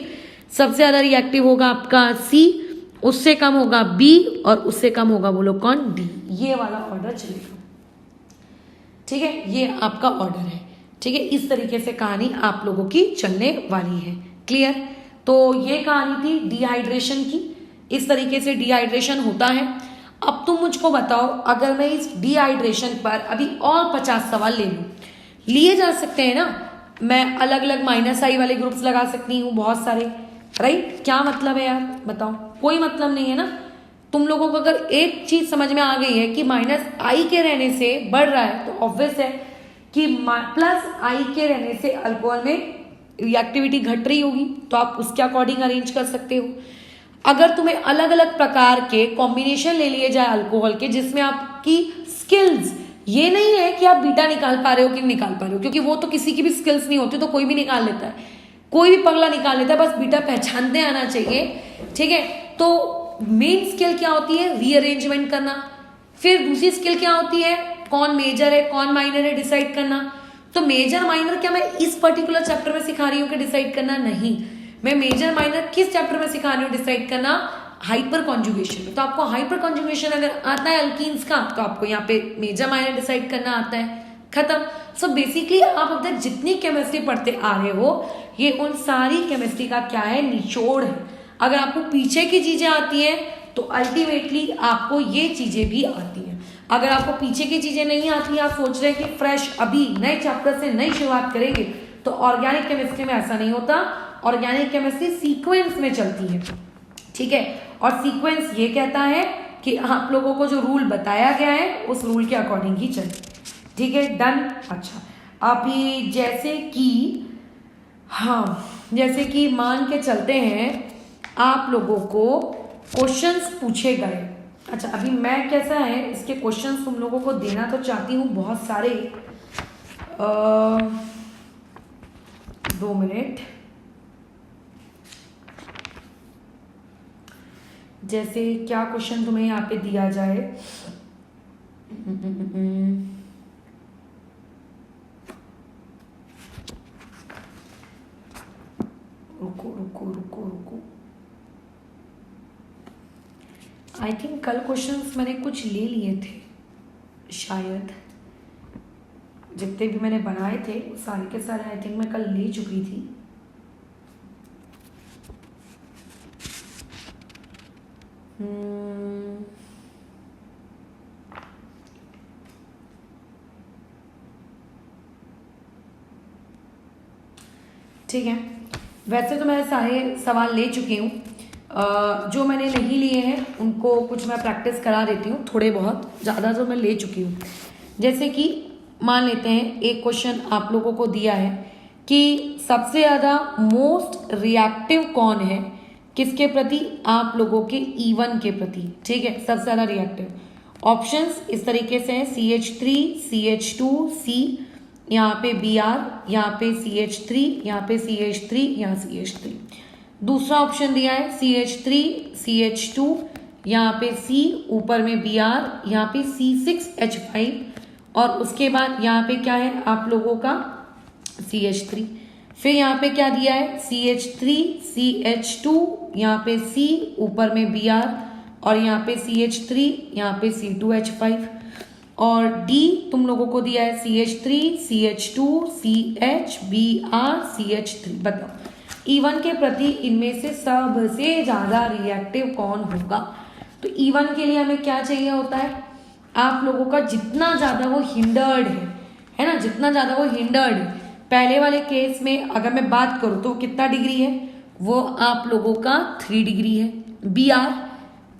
सबसे ज्यादा रिएक्टिव होगा आपका सी, उससे कम होगा बी और उससे कम होगा बोलो कौन, डी। ये वाला ऑर्डर चलेगा, ठीक है, ये आपका ऑर्डर है, ठीक है। इस तरीके से कहानी आप लोगों की चलने वाली है, क्लियर। तो ये कहानी थी डिहाइड्रेशन की, इस तरीके से डिहाइड्रेशन होता है। अब तुम मुझको बताओ, अगर मैं इस डिहाइड्रेशन पर अभी और 50 सवाल ले लूं, लिए जा सकते हैं ना, मैं अलग अलग माइनस आई वाले ग्रुप्स लगा सकती हूँ बहुत सारे, राइट। क्या मतलब है यार बताओ, कोई मतलब नहीं है ना। तुम लोगों को अगर एक चीज समझ में आ गई है कि माइनस आई के रहने से बढ़ रहा है, तो ऑब्वियस है कि प्लस आई के रहने से अल्कोहल में रिएक्टिविटी घट रही होगी, तो आप उसके अकॉर्डिंग अरेंज कर सकते हो। अगर तुम्हें अलग अलग प्रकार के कॉम्बिनेशन ले लिए जाए अल्कोहल के, जिसमें आपकी स्किल्स ये नहीं है कि आप बीटा निकाल पा रहे हो कि नहीं निकाल पा रहे हो, क्योंकि वो तो किसी की भी स्किल्स नहीं होती, तो कोई भी निकाल लेता है, कोई भी पगला निकाल लेता है, बस बीटा पहचानते आना चाहिए, ठीक है। तो मेन स्किल क्या होती है, रीअरेंजमेंट करना। फिर दूसरी स्किल क्या होती है, कौन मेजर है कौन माइनर है डिसाइड करना। तो मेजर माइनर क्या मैं इस पर्टिकुलर चैप्टर में सिखा रही हूँ कि डिसाइड करना, नहीं, मैं मेजर माइनर किस चैप्टर में सिखा रही हूँ डिसाइड करना, हाइपर कॉन्जुगेशन में। तो आपको हाइपर कॉन्जुगेशन अगर आता है अल्कीन्स का, तो आपको यहाँ पे मेजर माइनर डिसाइड करना आता है, खत्म। सो बेसिकली आप अब तक जितनी केमिस्ट्री पढ़ते आ रहे हो, ये उन सारी केमिस्ट्री का क्या है, निचोड़ है। अगर आपको पीछे की चीजें आती हैं तो अल्टीमेटली आपको ये चीजें भी आती हैं। अगर आपको पीछे की चीजें नहीं आती, आप सोच रहे हैं कि फ्रेश अभी नए चैप्टर से नई शुरुआत करेंगे, तो ऑर्गेनिक केमिस्ट्री में ऐसा नहीं होता। ऑर्गेनिक केमिस्ट्री सीक्वेंस में चलती है, ठीक है। और सीक्वेंस ये कहता है कि आप लोगों को जो रूल बताया गया है उस रूल के अकॉर्डिंग ही चले, ठीक है, डन। अच्छा, अभी जैसे कि हाँ, जैसे कि मान के चलते हैं आप लोगों को क्वेश्चंस पूछे गए। अच्छा, अभी मैं कैसा है इसके क्वेश्चंस तुम लोगों को देना तो चाहती हूँ बहुत सारे, 2 मिनट। जैसे क्या क्वेश्चन तुम्हें यहाँ पे दिया जाए, रुको रुको रुको रुको, आई थिंक कल क्वेश्चंस मैंने कुछ ले लिए थे शायद, जितने भी मैंने बनाए थे सारे के सारे आई थिंक मैं कल ले चुकी थी। ठीक है, वैसे तो मैं सारे सवाल ले चुकी हूँ, जो मैंने नहीं लिए हैं उनको कुछ मैं प्रैक्टिस करा देती हूँ, थोड़े बहुत, ज़्यादा तो मैं ले चुकी हूँ। जैसे कि मान लेते हैं एक क्वेश्चन आप लोगों को दिया है कि सबसे ज़्यादा मोस्ट रिएक्टिव कौन है, किसके प्रति, आप लोगों के E1 के प्रति, ठीक है, सबसे ज़्यादा रिएक्टिव। ऑप्शंस इस तरीके से हैं, CH3, CH2, C, यहाँ पे Br, यहाँ पे CH3, यहाँ पे CH3, यहाँ CH3। दूसरा ऑप्शन दिया है CH3, CH2, यहाँ पे C, ऊपर में Br, यहाँ पे C6H5, और उसके बाद यहाँ पे क्या है आप लोगों का CH3। फिर यहाँ पे क्या दिया है CH3, CH2, यहाँ पे C, ऊपर में Br, और यहाँ पे CH3, यहाँ पे C2H5, और D तुम लोगों को दिया है CH3, CH2, CH, Br, CH3। बताओ E1 के प्रति इनमें से सबसे ज्यादा रिएक्टिव कौन होगा। तो E1 के लिए हमें क्या चाहिए होता है, आप लोगों का जितना ज्यादा वो हिंडर्ड है ना, जितना ज्यादा वो हिंडर्ड है। पहले वाले केस में अगर मैं बात करूं तो कितना डिग्री है, वो आप लोगों का 3 डिग्री है। Br,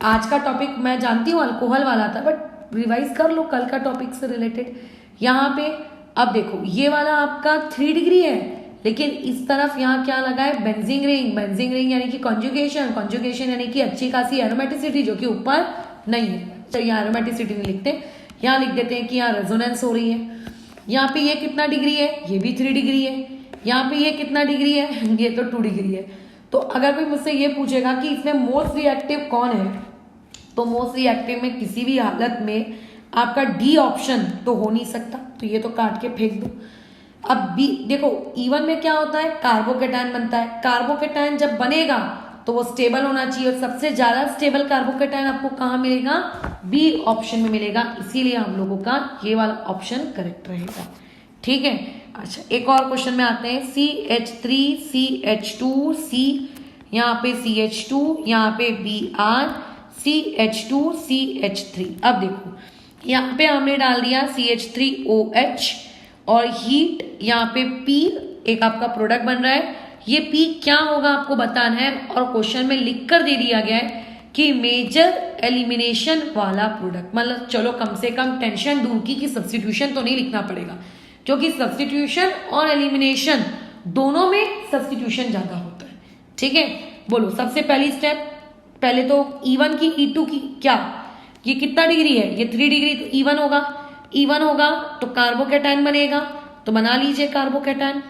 आज का टॉपिक मैं जानती हूँ अल्कोहल वाला था, बट रिवाइज कर लो कल का टॉपिक से रिलेटेड। यहाँ पे अब देखो ये वाला आपका 3 डिग्री है, लेकिन इस तरफ यहाँ क्या लगा है, बेंजीन रिंग। बेंजीन रिंग यानी कि कॉन्जुगेशन, कॉन्जुगेशन यानी कि अच्छी खासी एरोमेटिसिटी जो कि ऊपर नहीं है। तो यहाँ एरोमेटिसिटी नहीं लिखते, यहाँ लिख देते हैं कि यहाँ रेजोनेंस हो रही है। यहाँ पे ये कितना डिग्री है, ये भी 3 डिग्री है। यहाँ पे ये कितना डिग्री है, ये तो 2 डिग्री है। तो अगर कोई मुझसे ये पूछेगा कि इसमें मोस्ट रिएक्टिव कौन है, तो मोस्ट रिएक्टिव में किसी भी हालत में आपका डी ऑप्शन तो हो नहीं सकता, तो ये तो काट के फेंक दो। अब बी देखो, E1 में क्या होता है, कार्बोकेटायन बनता है। कार्बोकेटायन जब बनेगा तो वो स्टेबल होना चाहिए, और सबसे ज्यादा स्टेबल कार्बोकेटायन आपको कहाँ मिलेगा, बी ऑप्शन में मिलेगा। इसीलिए हम लोगों का ये वाला ऑप्शन करेक्ट रहेगा। ठीक है, अच्छा एक और क्वेश्चन में आते हैं। CH3 CH2 C, यहाँ पे CH2, यहाँ पे Br, CH2 CH3। अब देखो यहाँ पे हमने डाल दिया CH3OH और हीट, यहाँ पे P एक आपका प्रोडक्ट बन रहा है। ये P क्या होगा आपको बताना है, और क्वेश्चन में लिख कर दे दिया गया है कि मेजर एलिमिनेशन वाला प्रोडक्ट। मतलब चलो कम से कम टेंशन दूर की कि सब्स्टिट्यूशन तो नहीं लिखना पड़ेगा, क्योंकि सब्स्टिट्यूशन और एलिमिनेशन दोनों में सब्स्टिट्यूशन ज्यादा होता है। ठीक है, बोलो सबसे पहली स्टेप, पहले तो E1 की E2 की क्या, ये कितना डिग्री है, ये 3 डिग्री, तो E1 होगा। E1 होगा तो कार्बोकेटायन बनेगा, तो बना लीजिए कार्बोकेटायन।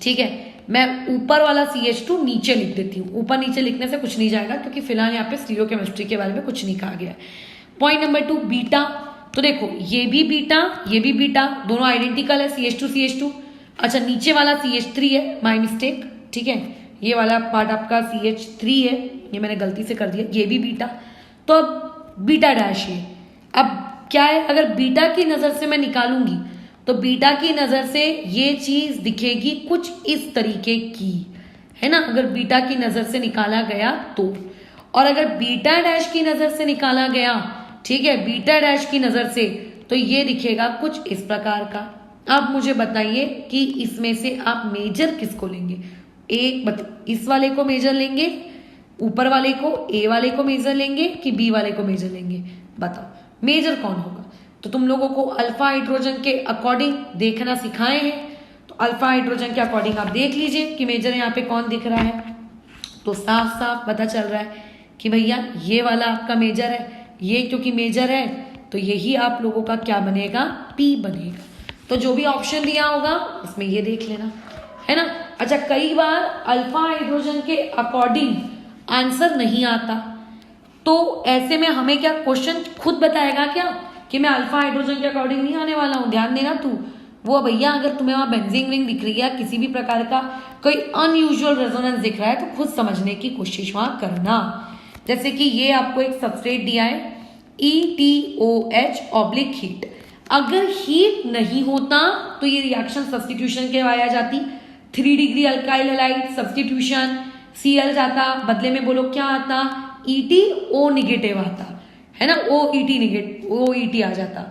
ठीक है, मैं ऊपर वाला CH2 नीचे लिख देती हूँ। ऊपर नीचे लिखने से कुछ नहीं जाएगा, क्योंकि फिलहाल यहाँ पे स्टीरियोकेमिस्ट्री के बारे में कुछ नहीं कहा गया है। Point number 2, beta. तो देखो ये भी बीटा, ये भी बीटा, दोनों आइडेंटिकल है, CH2 CH2। अच्छा नीचे वाला CH3 है, माय मिस्टेक। ठीक है, ये वाला पार्ट आपका CH3 है, ये मैंने गलती से कर दिया, ये भी बीटा। तो अब बीटा डैश है। अब क्या है, अगर बीटा की नजर से मैं निकालूंगी तो बीटा की नजर से ये चीज दिखेगी कुछ इस तरीके की, है ना, अगर बीटा की नजर से निकाला गया तो। और अगर बीटा डैश की नजर से निकाला गया, ठीक है, बीटा डैश की नजर से, तो ये दिखेगा कुछ इस प्रकार का। अब मुझे बताइए कि इसमें से आप मेजर किसको लेंगे। इस वाले को मेजर लेंगे, ऊपर वाले को, ए वाले को मेजर लेंगे कि बी वाले को मेजर लेंगे, बताओ मेजर कौन होगा। तो तुम लोगों को अल्फा हाइड्रोजन के अकॉर्डिंग देखना सिखाए हैं, तो अल्फा हाइड्रोजन के अकॉर्डिंग आप देख लीजिए कि मेजर यहाँ पे कौन दिख रहा है। तो साफ साफ पता चल रहा है कि भैया ये वाला आपका मेजर है, ये क्योंकि मेजर है तो यही आप लोगों का क्या बनेगा, पी बनेगा। तो जो भी ऑप्शन दिया होगा उसमें ये देख लेना, है ना। अच्छा कई बार अल्फा हाइड्रोजन के अकॉर्डिंग आंसर नहीं आता, तो ऐसे में हमें क्या क्वेश्चन खुद बताएगा क्या कि मैं अल्फा हाइड्रोजन के अकॉर्डिंग नहीं आने वाला हूं, ध्यान देना तू। वो भैया अगर तुम्हें वहां बेंजीन रिंग दिख रही है, किसी भी प्रकार का कोई अनयूजुअल रेजोनेंस दिख रहा है, तो खुद समझने की कोशिश वहां करना। जैसे कि ये आपको एक सबस्ट्रेट दिया है ETOH हीट, अगर हीट नहीं होता तो ये रिएक्शन सब्स्टिट्यूशन कहलाया जाती। 3 degree alkyl halide substitution, Cl जाता, बदले में बोलो क्या आता, ETO निगेटिव आता, है ना, OET आ जाता,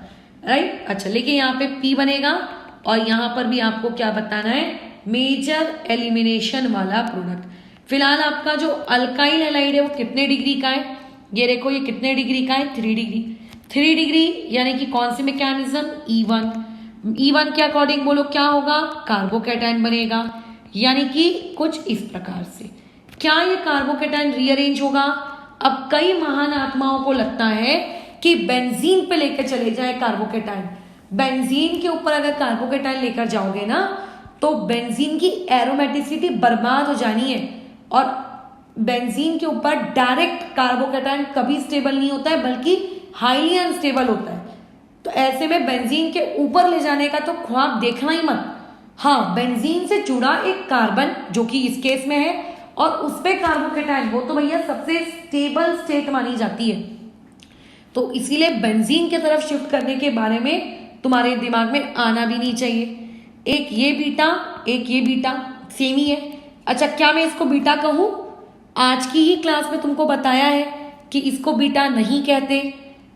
राइट। अच्छा लेकिन यहाँ पे P बनेगा, और यहाँ पर भी आपको क्या बताना है, मेजर एलिमिनेशन वाला प्रोडक्ट। फिलहाल आपका जो अल्काइल हैलाइड है वो कितने डिग्री का है, ये देखो ये कितने डिग्री का है, 3 डिग्री। 3 डिग्री यानी कि कौन सी मैकेनिज्म, E1 के अकॉर्डिंग बोलो क्या होगा, कार्बोकेटायन बनेगा, यानी कि कुछ इस प्रकार से। क्या ये कार्बोकेटायन रीअरेंज होगा। अब कई महान आत्माओं को लगता है कि बेंजीन पे लेकर चले जाए कार्बोकेटायन, बेंजीन के ऊपर अगर कार्बोकेटायन लेकर जाओगे ना तो बेंजीन की एरोमेटिसिटी बर्बाद हो जानी है, और बेंजीन के ऊपर डायरेक्ट कार्बोकेटायन कभी स्टेबल नहीं होता है, बल्कि हाईली अनस्टेबल होता है। तो ऐसे में बेंजीन के ऊपर ले जाने का तो ख्वाब देखना ही मत। हाँ, बेंजीन से जुड़ा एक कार्बन जो कि इस केस में है, और उस पे कार्बोकेटायन, वो तो भैया सबसे स्टेबल स्टेट मानी जाती है। तो इसीलिए बेंजीन की तरफ शिफ्ट करने के बारे में तुम्हारे दिमाग में आना भी नहीं चाहिए। एक ये बीटा, एक ये बीटा, सेम ही है। अच्छा क्या मैं इसको बीटा कहूं, आज की ही क्लास में तुमको बताया है कि इसको बीटा नहीं कहते,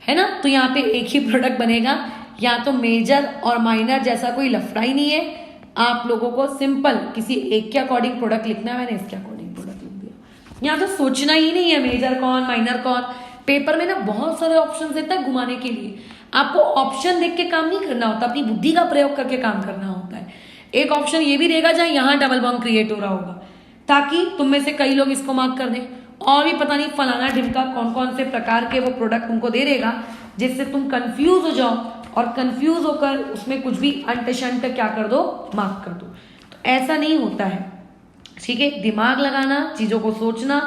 है ना। तो यहाँ पे एक ही प्रोडक्ट बनेगा, या तो मेजर और माइनर जैसा कोई लफड़ा ही नहीं है। आप लोगों को सिंपल किसी एक के अकॉर्डिंग प्रोडक्ट लिखना है, मैंने इसके अकॉर्डिंग प्रोडक्ट लिख दिया। यहाँ तो सोचना ही नहीं है मेजर कौन माइनर कौन। पेपर में ना बहुत सारे ऑप्शन देता है घुमाने के लिए, आपको ऑप्शन देख के काम नहीं करना होता, अपनी बुद्धि का प्रयोग करके काम करना होता है। एक ऑप्शन ये भी रहेगा जहां यहाँ डबल बॉन्ड क्रिएट हो रहा होगा, ताकि तुम में से कई लोग इसको मार्क कर दें। और भी पता नहीं फलाना ढिमका कौन कौन से प्रकार के वो प्रोडक्ट तुमको दे देगा जिससे तुम कंफ्यूज हो जाओ, और कंफ्यूज होकर उसमें कुछ भी अंट शंट क्या कर दो, मार्क कर दो। तो ऐसा नहीं होता है, ठीक है। दिमाग लगाना, चीजों को सोचना,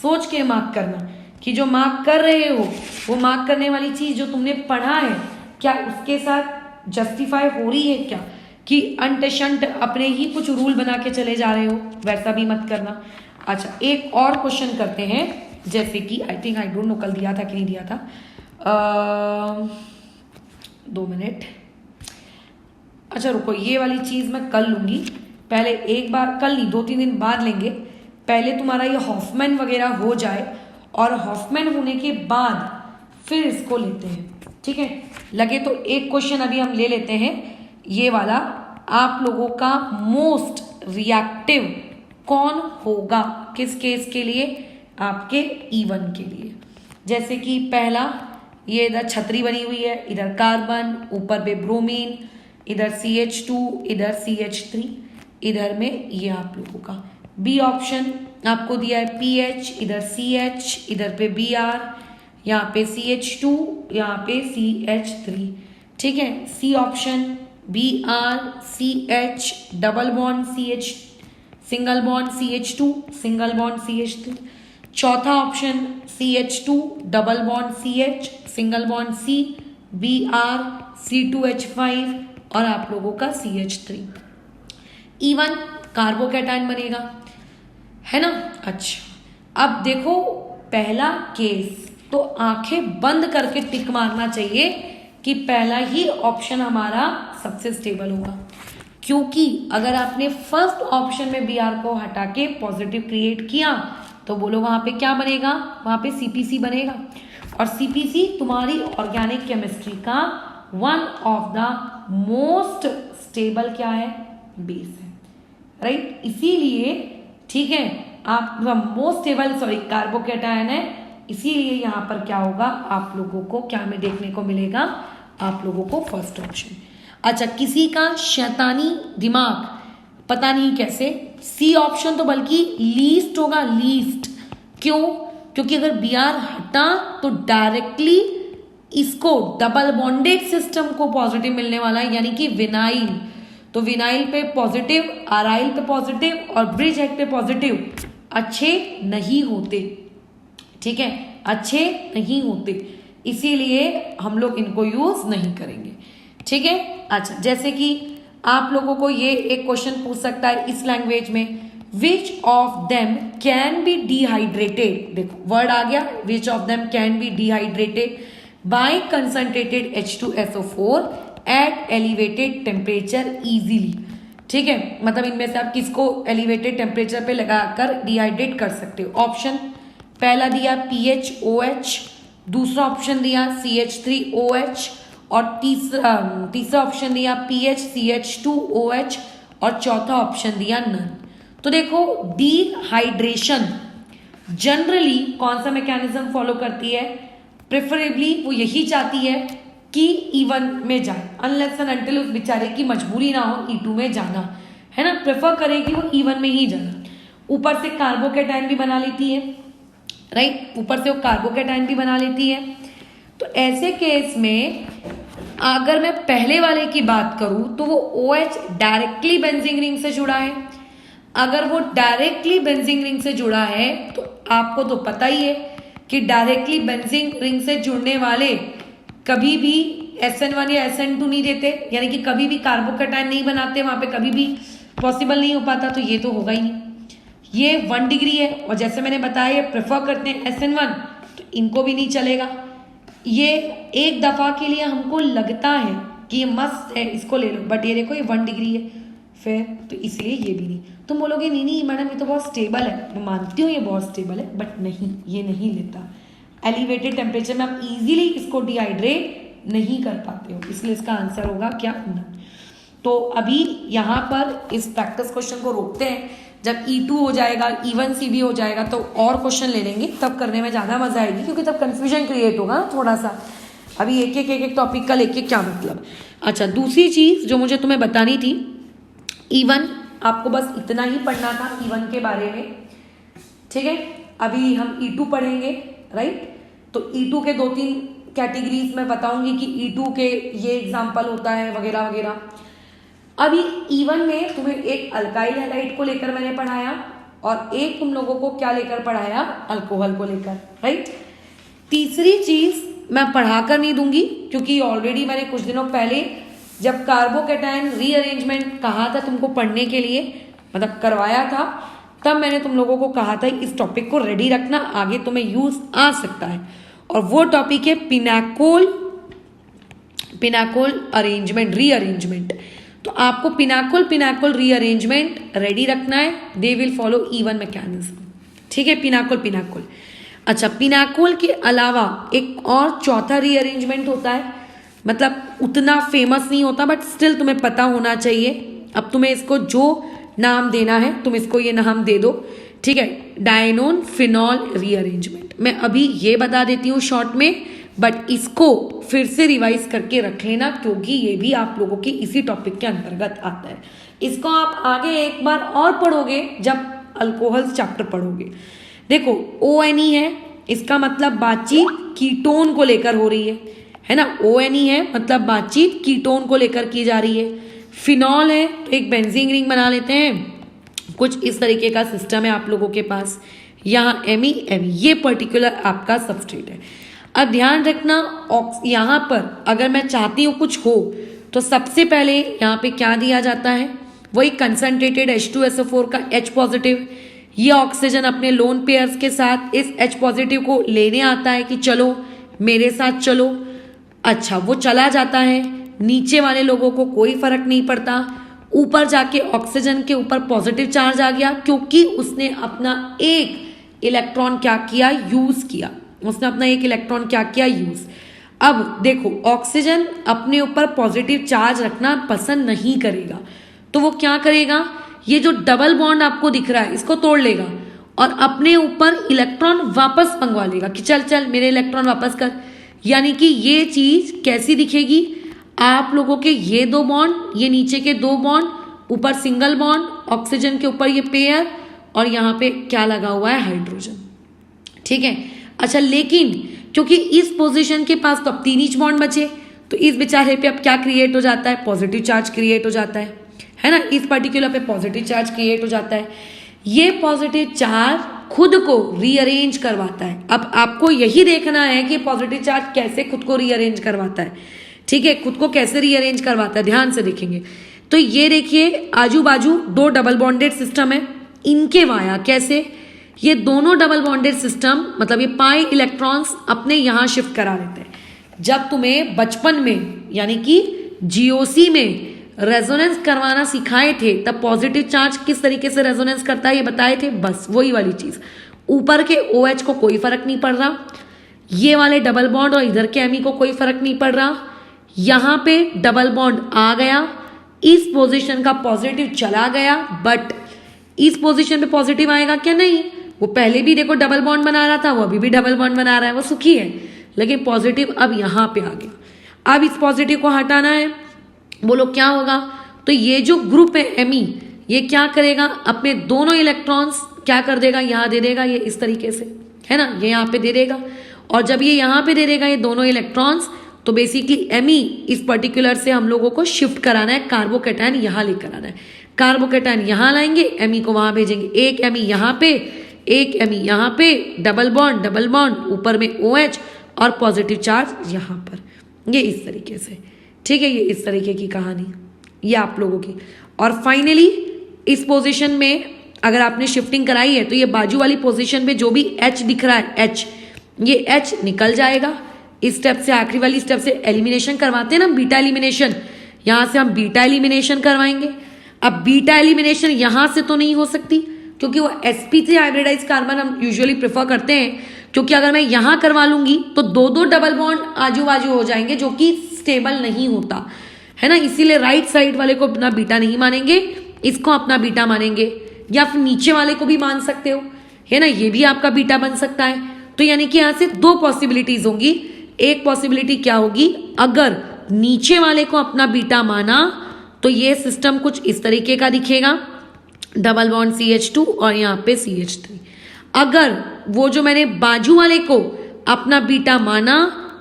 सोच के मार्क करना कि जो मार्क कर रहे हो वो मार्क करने वाली चीज जो तुमने पढ़ा है क्या उसके साथ जस्टिफाई हो रही है क्या, कि अंट शंट अपने ही कुछ रूल बना के चले जा रहे हो, वैसा भी मत करना। अच्छा, एक और क्वेश्चन करते हैं, जैसे कि I think I don't know कल दिया था कि नहीं दिया था, 2 मिनट। अच्छा रुको, ये वाली चीज मैं कल लूंगी, पहले एक बार, कल नहीं 2-3 दिन बाद लेंगे। पहले तुम्हारा ये हॉफमैन वगैरह हो जाए, और हॉफमैन होने के बाद फिर इसको लेते हैं, ठीक है। लगे तो एक क्वेश्चन अभी हम ले लेते हैं, ये वाला, आप लोगों का मोस्ट रिएक्टिव कौन होगा, किस केस के लिए, आपके E1 के लिए। जैसे कि पहला, ये इधर छतरी बनी हुई है, इधर कार्बन, ऊपर पे ब्रोमीन, इधर CH2, इधर CH3, इधर में ये आप लोगों का बी ऑप्शन आपको दिया है PH, इधर CH, इधर पे Br, यहाँ पे CH2, यहाँ पे CH3, ठीक है। C option Br, CH, double bond CH, single bond CH2, single bond CH3। चौथा option CH2, double bond CH, single bond C, Br, C2H5 और आप लोगों का CH3। E1 कार्बोकैटायन बनेगा, है ना। अच्छा, अब देखो पहला केस तो आंखें बंद करके टिक मारना चाहिए कि पहला ही ऑप्शन हमारा सबसे स्टेबल होगा, क्योंकि अगर आपने फर्स्ट ऑप्शन में Br को हटा के पॉजिटिव क्रिएट किया तो बोलो वहां पे क्या बनेगा, वहां पे CPC बनेगा। और CPC तुम्हारी ऑर्गेनिक केमिस्ट्री का one of the most stable क्या है, बेस है, राइट। इसीलिए ठीक है, आप मोस्ट स्टेबल कार्बोकैटायन है, इसीलिए यहाँ पर क्या होगा, आप लोगों को क्या में देखने को मिलेगा, आप लोगों को फर्स्ट ऑप्शन। अच्छा, किसी का शैतानी दिमाग पता नहीं कैसे, सी ऑप्शन तो बल्कि लीस्ट होगा, लीस्ट। क्यों? क्योंकि अगर Br हटा तो डायरेक्टली इसको डबल बॉन्डेड सिस्टम को पॉजिटिव मिलने वाला है, यानी कि विनाइल। तो विनाइल पे पॉजिटिव, आराइल पे पॉजिटिव और ब्रिज हेड पे पॉजिटिव अच्छे नहीं होते, ठीक है, अच्छे नहीं होते, इसीलिए हम लोग इनको यूज नहीं करेंगे, ठीक है। अच्छा, जैसे कि आप लोगों को ये एक क्वेश्चन पूछ सकता है इस लैंग्वेज में, which of them can be dehydrated. देखो वर्ड आ गया, which of them can be dehydrated by concentrated H2SO4 at elevated temperature easily, ठीक है। मतलब इनमें से आप किसको एलिवेटेड टेम्परेचर पे लगाकर डिहाइड्रेट कर सकते हो। ऑप्शन पहला दिया PHOH, दूसरा ऑप्शन दिया CH3OH और तीसरा ऑप्शन दिया PHCH2OH और चौथा ऑप्शन दिया नन। तो देखो डिहाइड्रेशन जनरली कौन सा मैकेनिज्म फॉलो करती है, प्रेफरेबली वो यही चाहती है कि E1 में जाए, अनलेस एंड अनटिल उस बेचारे की मजबूरी ना हो E2 में जाना, है ना, प्रेफर करेगी वो E1 में ही जाना। ऊपर से कार्बोकैटायन भी बना लेती है, राइट, ऊपर से वो कार्बोकैटायन भी बना लेती है। तो ऐसे केस में अगर मैं पहले वाले की बात करूं तो वो OH डायरेक्टली बेंजीन रिंग से जुड़ा है। अगर वो डायरेक्टली बेंजीन रिंग से जुड़ा है तो आपको तो पता ही है कि डायरेक्टली बेंजीन रिंग से जुड़ने वाले कभी भी SN1 या SN2 नहीं देते, यानी कि कभी भी कार्बोकैटायन नहीं बनाते, वहां पे कभी भी पॉसिबल नहीं हो पाता, तो ये तो होगा ही नहीं। ये 1 डिग्री है और जैसे मैंने बताया ये प्रेफर करते हैं SN1, तो इनको भी नहीं चलेगा। ये एक दफा के लिए हमको लगता है कि ये मस्त है, इसको ले लो, बट ये देखो ये 1 डिग्री है फिर, तो इसलिए ये भी नहीं। तुम बोलोगे नहीं नहीं मैडम ये तो बहुत स्टेबल है, मैं मानती हूँ ये बहुत स्टेबल है, बट नहीं, ये नहीं लेता। एलिवेटेड टेम्परेचर में आप इजीली इसको डिहाइड्रेट नहीं कर पाते हो, इसलिए इसका आंसर होगा क्या, नन। तो अभी यहाँ पर इस प्रैक्टिस क्वेश्चन को रोकते हैं, जब E2 हो जाएगा, E1C भी हो जाएगा तो और क्वेश्चन ले लेंगे, तब करने में ज़्यादा मजा आएगी, क्योंकि तब कंफ्यूजन क्रिएट होगा ना थोड़ा सा। अभी एक एक टॉपिक का लेके क्या मतलब। अच्छा, दूसरी चीज़ जो मुझे तुम्हें बतानी थी, E1 आपको बस इतना ही पढ़ना था E1 के बारे में, ठीक है। अभी हम E2 पढ़ेंगे, राइट। तो E2 के 2-3 कैटेगरीज मैं बताऊंगी कि E2 के ये एग्जाम्पल होता है वगैरह वगैरह। अभी E1 में तुम्हें एक अल्काइल हैलाइड को लेकर मैंने पढ़ाया और एक तुम लोगों को क्या लेकर पढ़ाया, अल्कोहल को लेकर, राइट। तीसरी चीज मैं पढ़ाकर नहीं दूंगी क्योंकि ऑलरेडी मैंने कुछ दिनों पहले जब कार्बोकैटायन रीअरेंजमेंट कहा था तुमको पढ़ने के लिए, मतलब करवाया था, तब मैंने तुम लोगों को कहा था इस टॉपिक को रेडी रखना, आगे तुम्हें यूज आ सकता है। और वो टॉपिक है पिनाकोल अरेंजमेंट, रीअरेंजमेंट। तो आपको पिनाकोल रीअरेंजमेंट रेडी रखना है। They will follow E1 mechanism, ठीक है। पिनाकोल। अच्छा, पिनाकोल के अलावा एक और चौथा रीअरेंजमेंट होता है, मतलब उतना फेमस नहीं होता बट स्टिल तुम्हें पता होना चाहिए। अब तुम्हें इसको जो नाम देना है तुम इसको ये नाम दे दो, ठीक है। डायनोन फिनॉल रीअरेंजमेंट। मैं अभी ये बता देती हूँ शॉर्ट में, बट इसको फिर से रिवाइज करके रख लेना क्योंकि ये भी आप लोगों की इसी टॉपिक के अंतर्गत आता है। इसको आप आगे एक बार और पढ़ोगे जब अल्कोहल चैप्टर पढ़ोगे। देखो ONE है, इसका मतलब बातचीत कीटोन को लेकर हो रही है ना। ONE है मतलब बातचीत कीटोन को लेकर की जा रही है। फिनॉल है तो एक बेंजीन रिंग बना लेते हैं, कुछ इस तरीके का सिस्टम है आप लोगों के पास। यहाँ Me ये पर्टिकुलर आपका सबस्ट्रेट है। अब ध्यान रखना, यहाँ पर अगर मैं चाहती हूँ कुछ हो तो सबसे पहले यहाँ पे क्या दिया जाता है, वही कंसंट्रेटेड H2SO4 का H पॉजिटिव। ये ऑक्सीजन अपने लोन पेयर्स के साथ इस H पॉजिटिव को लेने आता है कि चलो मेरे साथ चलो। अच्छा, वो चला जाता है, नीचे वाले लोगों को कोई फर्क नहीं पड़ता। ऊपर जाके ऑक्सीजन के ऊपर पॉजिटिव चार्ज आ गया क्योंकि उसने अपना एक इलेक्ट्रॉन क्या किया, यूज किया। उसने अपना एक इलेक्ट्रॉन क्या किया, यूज। अब देखो ऑक्सीजन अपने ऊपर पॉजिटिव चार्ज रखना पसंद नहीं करेगा, तो वो क्या करेगा, ये जो डबल बॉन्ड आपको दिख रहा है इसको तोड़ लेगा और अपने ऊपर इलेक्ट्रॉन वापस मंगवा लेगा कि चल चल मेरे इलेक्ट्रॉन वापस कर। यानी कि ये चीज कैसी दिखेगी, आप लोगों के ये 2 बॉन्ड, ये नीचे के 2 बॉन्ड, ऊपर सिंगल बॉन्ड, ऑक्सीजन के ऊपर ये पेयर और यहाँ पे क्या लगा हुआ है, हाइड्रोजन, ठीक है। अच्छा, लेकिन क्योंकि इस पोजीशन के पास तो अब 3 ही बॉन्ड बचे, तो इस बेचारे पे अब क्या क्रिएट हो जाता है, पॉजिटिव चार्ज क्रिएट हो जाता है ना। इस पर्टिकुलर पे पॉजिटिव चार्ज क्रिएट हो जाता है। ये पॉजिटिव चार्ज खुद को रीअरेंज करवाता है। अब आपको यही देखना है कि पॉजिटिव चार्ज कैसे खुद को रीअरेंज करवाता है, ठीक है। खुद को कैसे रीअरेंज करवाता है, ध्यान से देखेंगे तो ये देखिए आजू बाजू 2 डबल बॉन्डेड सिस्टम है, इनके वाया कैसे, ये दोनों डबल बॉन्डेड सिस्टम मतलब ये पाई इलेक्ट्रॉन्स अपने यहां शिफ्ट करा लेते हैं। जब तुम्हें बचपन में यानी कि GOC में रेजोनेंस करवाना सिखाए थे तब पॉजिटिव चार्ज किस तरीके से रेजोनेंस करता है ये बताए थे, बस वही वाली चीज। ऊपर के OH को कोई फर्क नहीं पड़ रहा, ये वाले डबल बॉन्ड और इधर के Me को कोई फर्क नहीं पड़ रहा। यहां पे डबल बॉन्ड आ गया, इस पोजीशन का पॉजिटिव चला गया, बट इस पोजीशन पे पॉजिटिव आएगा क्या, नहीं। वो पहले भी देखो डबल बॉन्ड बना रहा था, वो अभी भी डबल बॉन्ड बना रहा है, वो सुखी है, लेकिन पॉजिटिव अब यहां पे आ गया। अब इस पॉजिटिव को हटाना है, बोलो क्या होगा, तो ये जो ग्रुप है Me ये क्या करेगा, अपने दोनों इलेक्ट्रॉन्स क्या कर देगा, यहाँ दे देगा, ये इस तरीके से है ना, ये यहाँ पे दे देगा। और जब ये यहाँ पे दे देगा ये दोनों इलेक्ट्रॉन्स, तो बेसिकली Me इस पर्टिकुलर से हम लोगों को शिफ्ट कराना है, कार्बोकैटायन यहाँ लेकर आना है। कार्बोकैटायन यहाँ लाएंगे, Me को वहां भेजेंगे, एक Me यहाँ पे, एक Me यहाँ पे, डबल बॉन्ड, ऊपर में OH और पॉजिटिव चार्ज यहाँ पर, ये इस तरीके से, ठीक है। ये इस तरीके की कहानी ये आप लोगों की। और फाइनली इस पोजीशन में अगर आपने शिफ्टिंग कराई है तो ये बाजू वाली पोजीशन पे जो भी H दिख रहा है, H, ये H निकल जाएगा। इस स्टेप से, आखिरी वाली स्टेप से एलिमिनेशन करवाते हैं ना, बीटा एलिमिनेशन, यहां से हम बीटा एलिमिनेशन करवाएंगे। अब बीटा एलिमिनेशन यहां से तो नहीं हो सकती क्योंकि वो sp3 हाइब्रिडाइज कार्बन हम यूजुअली प्रेफर करते हैं, क्योंकि अगर मैं यहां करवा लूंगी तो 2 डबल बॉन्ड आजू बाजू हो जाएंगे जो कि स्टेबल नहीं होता है ना। इसीलिए राइट साइड वाले को अपना बीटा नहीं मानेंगे, इसको अपना बीटा मानेंगे, या फिर नीचे वाले को भी मान सकते हो है ना, ये भी आपका बीटा बन सकता है। तो यानी कि यहां से 2 पॉसिबिलिटीज होंगी। एक पॉसिबिलिटी क्या होगी, अगर नीचे वाले को अपना बीटा माना तो ये सिस्टम कुछ इस तरीके का दिखेगा, डबल बॉन्ड CH2 और यहाँ पे CH3। अगर वो जो मैंने बाजू वाले को अपना बीटा माना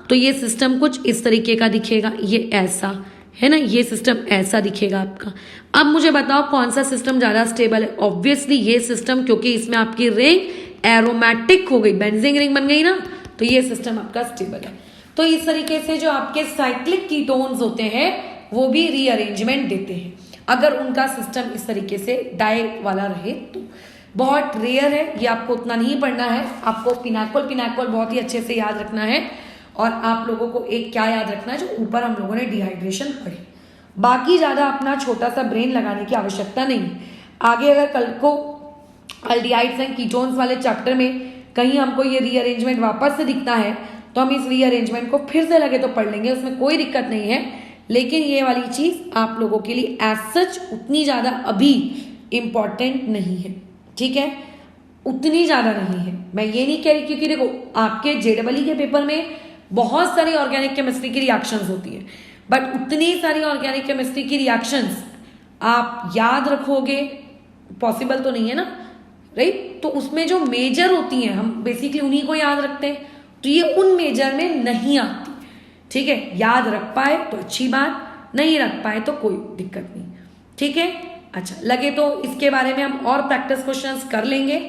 तो ये सिस्टम कुछ इस तरीके का दिखेगा, ये ऐसा है ना, ये सिस्टम ऐसा दिखेगा आपका। अब मुझे बताओ कौन सा सिस्टम ज्यादा स्टेबल है? ऑब्वियसली ये सिस्टम, क्योंकि इसमें आपकी रिंग एरोमेटिक हो गई, बेंजीन रिंग बन गई ना, तो ये सिस्टम आपका स्टेबल है। तो इस तरीके से जो आपके साइक्लिक कीटोन्स होते हैं वो भी रीअरेंजमेंट देते हैं अगर उनका सिस्टम इस तरीके से डाई वाला रहे तो। बहुत रेयर है, ये आपको उतना नहीं पढ़ना है, आपको पिनाकोल बहुत ही अच्छे से याद रखना है। और आप लोगों को एक क्या याद रखना है, जो ऊपर हम लोगों ने डिहाइड्रेशन पढ़ी, बाकी ज़्यादा अपना छोटा सा ब्रेन लगाने की आवश्यकता नहीं। आगे अगर कल को अल्डिहाइड्स एंड कीटोन्स वाले चैप्टर में कहीं हमको ये रीअरेंजमेंट वापस से दिखता है तो हम इस रीअरेंजमेंट को फिर से लगे तो पढ़ लेंगे, उसमें कोई दिक्कत नहीं है। लेकिन ये वाली चीज़ आप लोगों के लिए एज सच उतनी ज़्यादा अभी इम्पॉर्टेंट नहीं है, ठीक है, उतनी ज़्यादा नहीं है। मैं ये नहीं कह रही, क्योंकि देखो आपके JEE के पेपर में बहुत सारी ऑर्गेनिक केमिस्ट्री की रिएक्शंस होती है, बट उतनी सारी ऑर्गेनिक केमिस्ट्री की रिएक्शंस आप याद रखोगे पॉसिबल तो नहीं है ना, राइट। तो उसमें जो मेजर होती हैं हम बेसिकली उन्हीं को याद रखते हैं, तो ये उन मेजर में नहीं आती, ठीक है। याद रख पाए तो अच्छी बात, नहीं रख पाए तो कोई दिक्कत नहीं, ठीक है। अच्छा लगे तो इसके बारे में हम और प्रैक्टिस क्वेश्चंस कर लेंगे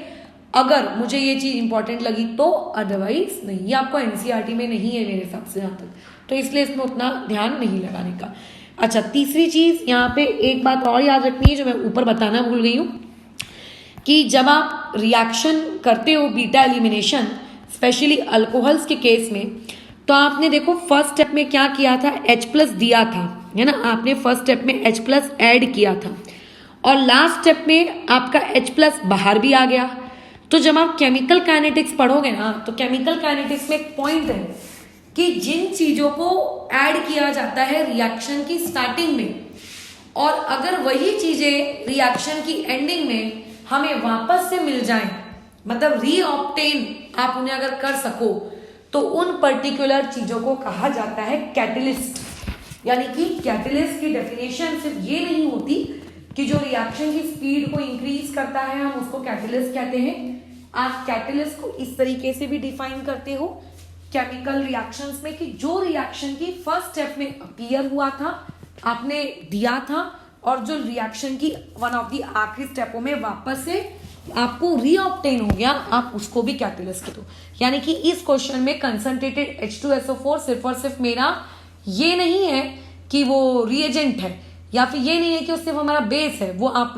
अगर मुझे ये चीज़ इंपॉर्टेंट लगी तो, अदरवाइज नहीं। ये आपको NCERT में नहीं है मेरे हिसाब से यहाँ तक, तो इसलिए इसमें उतना ध्यान नहीं लगाने का। अच्छा तीसरी चीज़ यहाँ पे एक बात और याद रखनी है जो मैं ऊपर बताना भूल गई हूँ, कि जब आप रिएक्शन करते हो बीटा एलिमिनेशन, स्पेशली अल्कोहल्स के केस में, तो आपने देखो फर्स्ट स्टेप में क्या किया था, H+ दिया था, है ना, आपने फर्स्ट स्टेप में H+ ऐड किया था और लास्ट स्टेप में आपका H+ बाहर भी आ गया। तो जब आप केमिकल काइनेटिक्स पढ़ोगे ना, तो केमिकल काइनेटिक्स में एक पॉइंट है कि जिन चीजों को ऐड किया जाता है रिएक्शन की स्टार्टिंग में, और अगर वही चीजें रिएक्शन की एंडिंग में हमें वापस से मिल जाएं, मतलब रीऑब्टेन आप उन्हें अगर कर सको, तो उन पर्टिकुलर चीजों को कहा जाता है कैटलिस्ट। यानी कि कैटलिस्ट की डेफिनेशन सिर्फ ये नहीं होती कि जो रिएक्शन की स्पीड को इंक्रीज करता है हम उसको कैटलिस्ट कहते हैं। आप कैटलिस्ट को इस तरीके से भी डिफाइन करते हो केमिकल रिएक्शंस में कि जो रिएक्शन की फर्स्ट स्टेप में अपीयर हुआ था, आपने दिया था, और जो रिएक्शन की वन ऑफ द आखिरी स्टेपों में वापस से आपको रीऑब्टेन हो गया, आप उसको भी कैटलिस्ट कहते हो। यानी कि इस क्वेश्चन में कंसंट्रेटेड H2SO4 सिर्फ और सिर्फ मेरा ये नहीं है कि वो रिएजेंट है, या फिर ये नहीं है कि वो सिर्फ हमारा बेस है, वो आप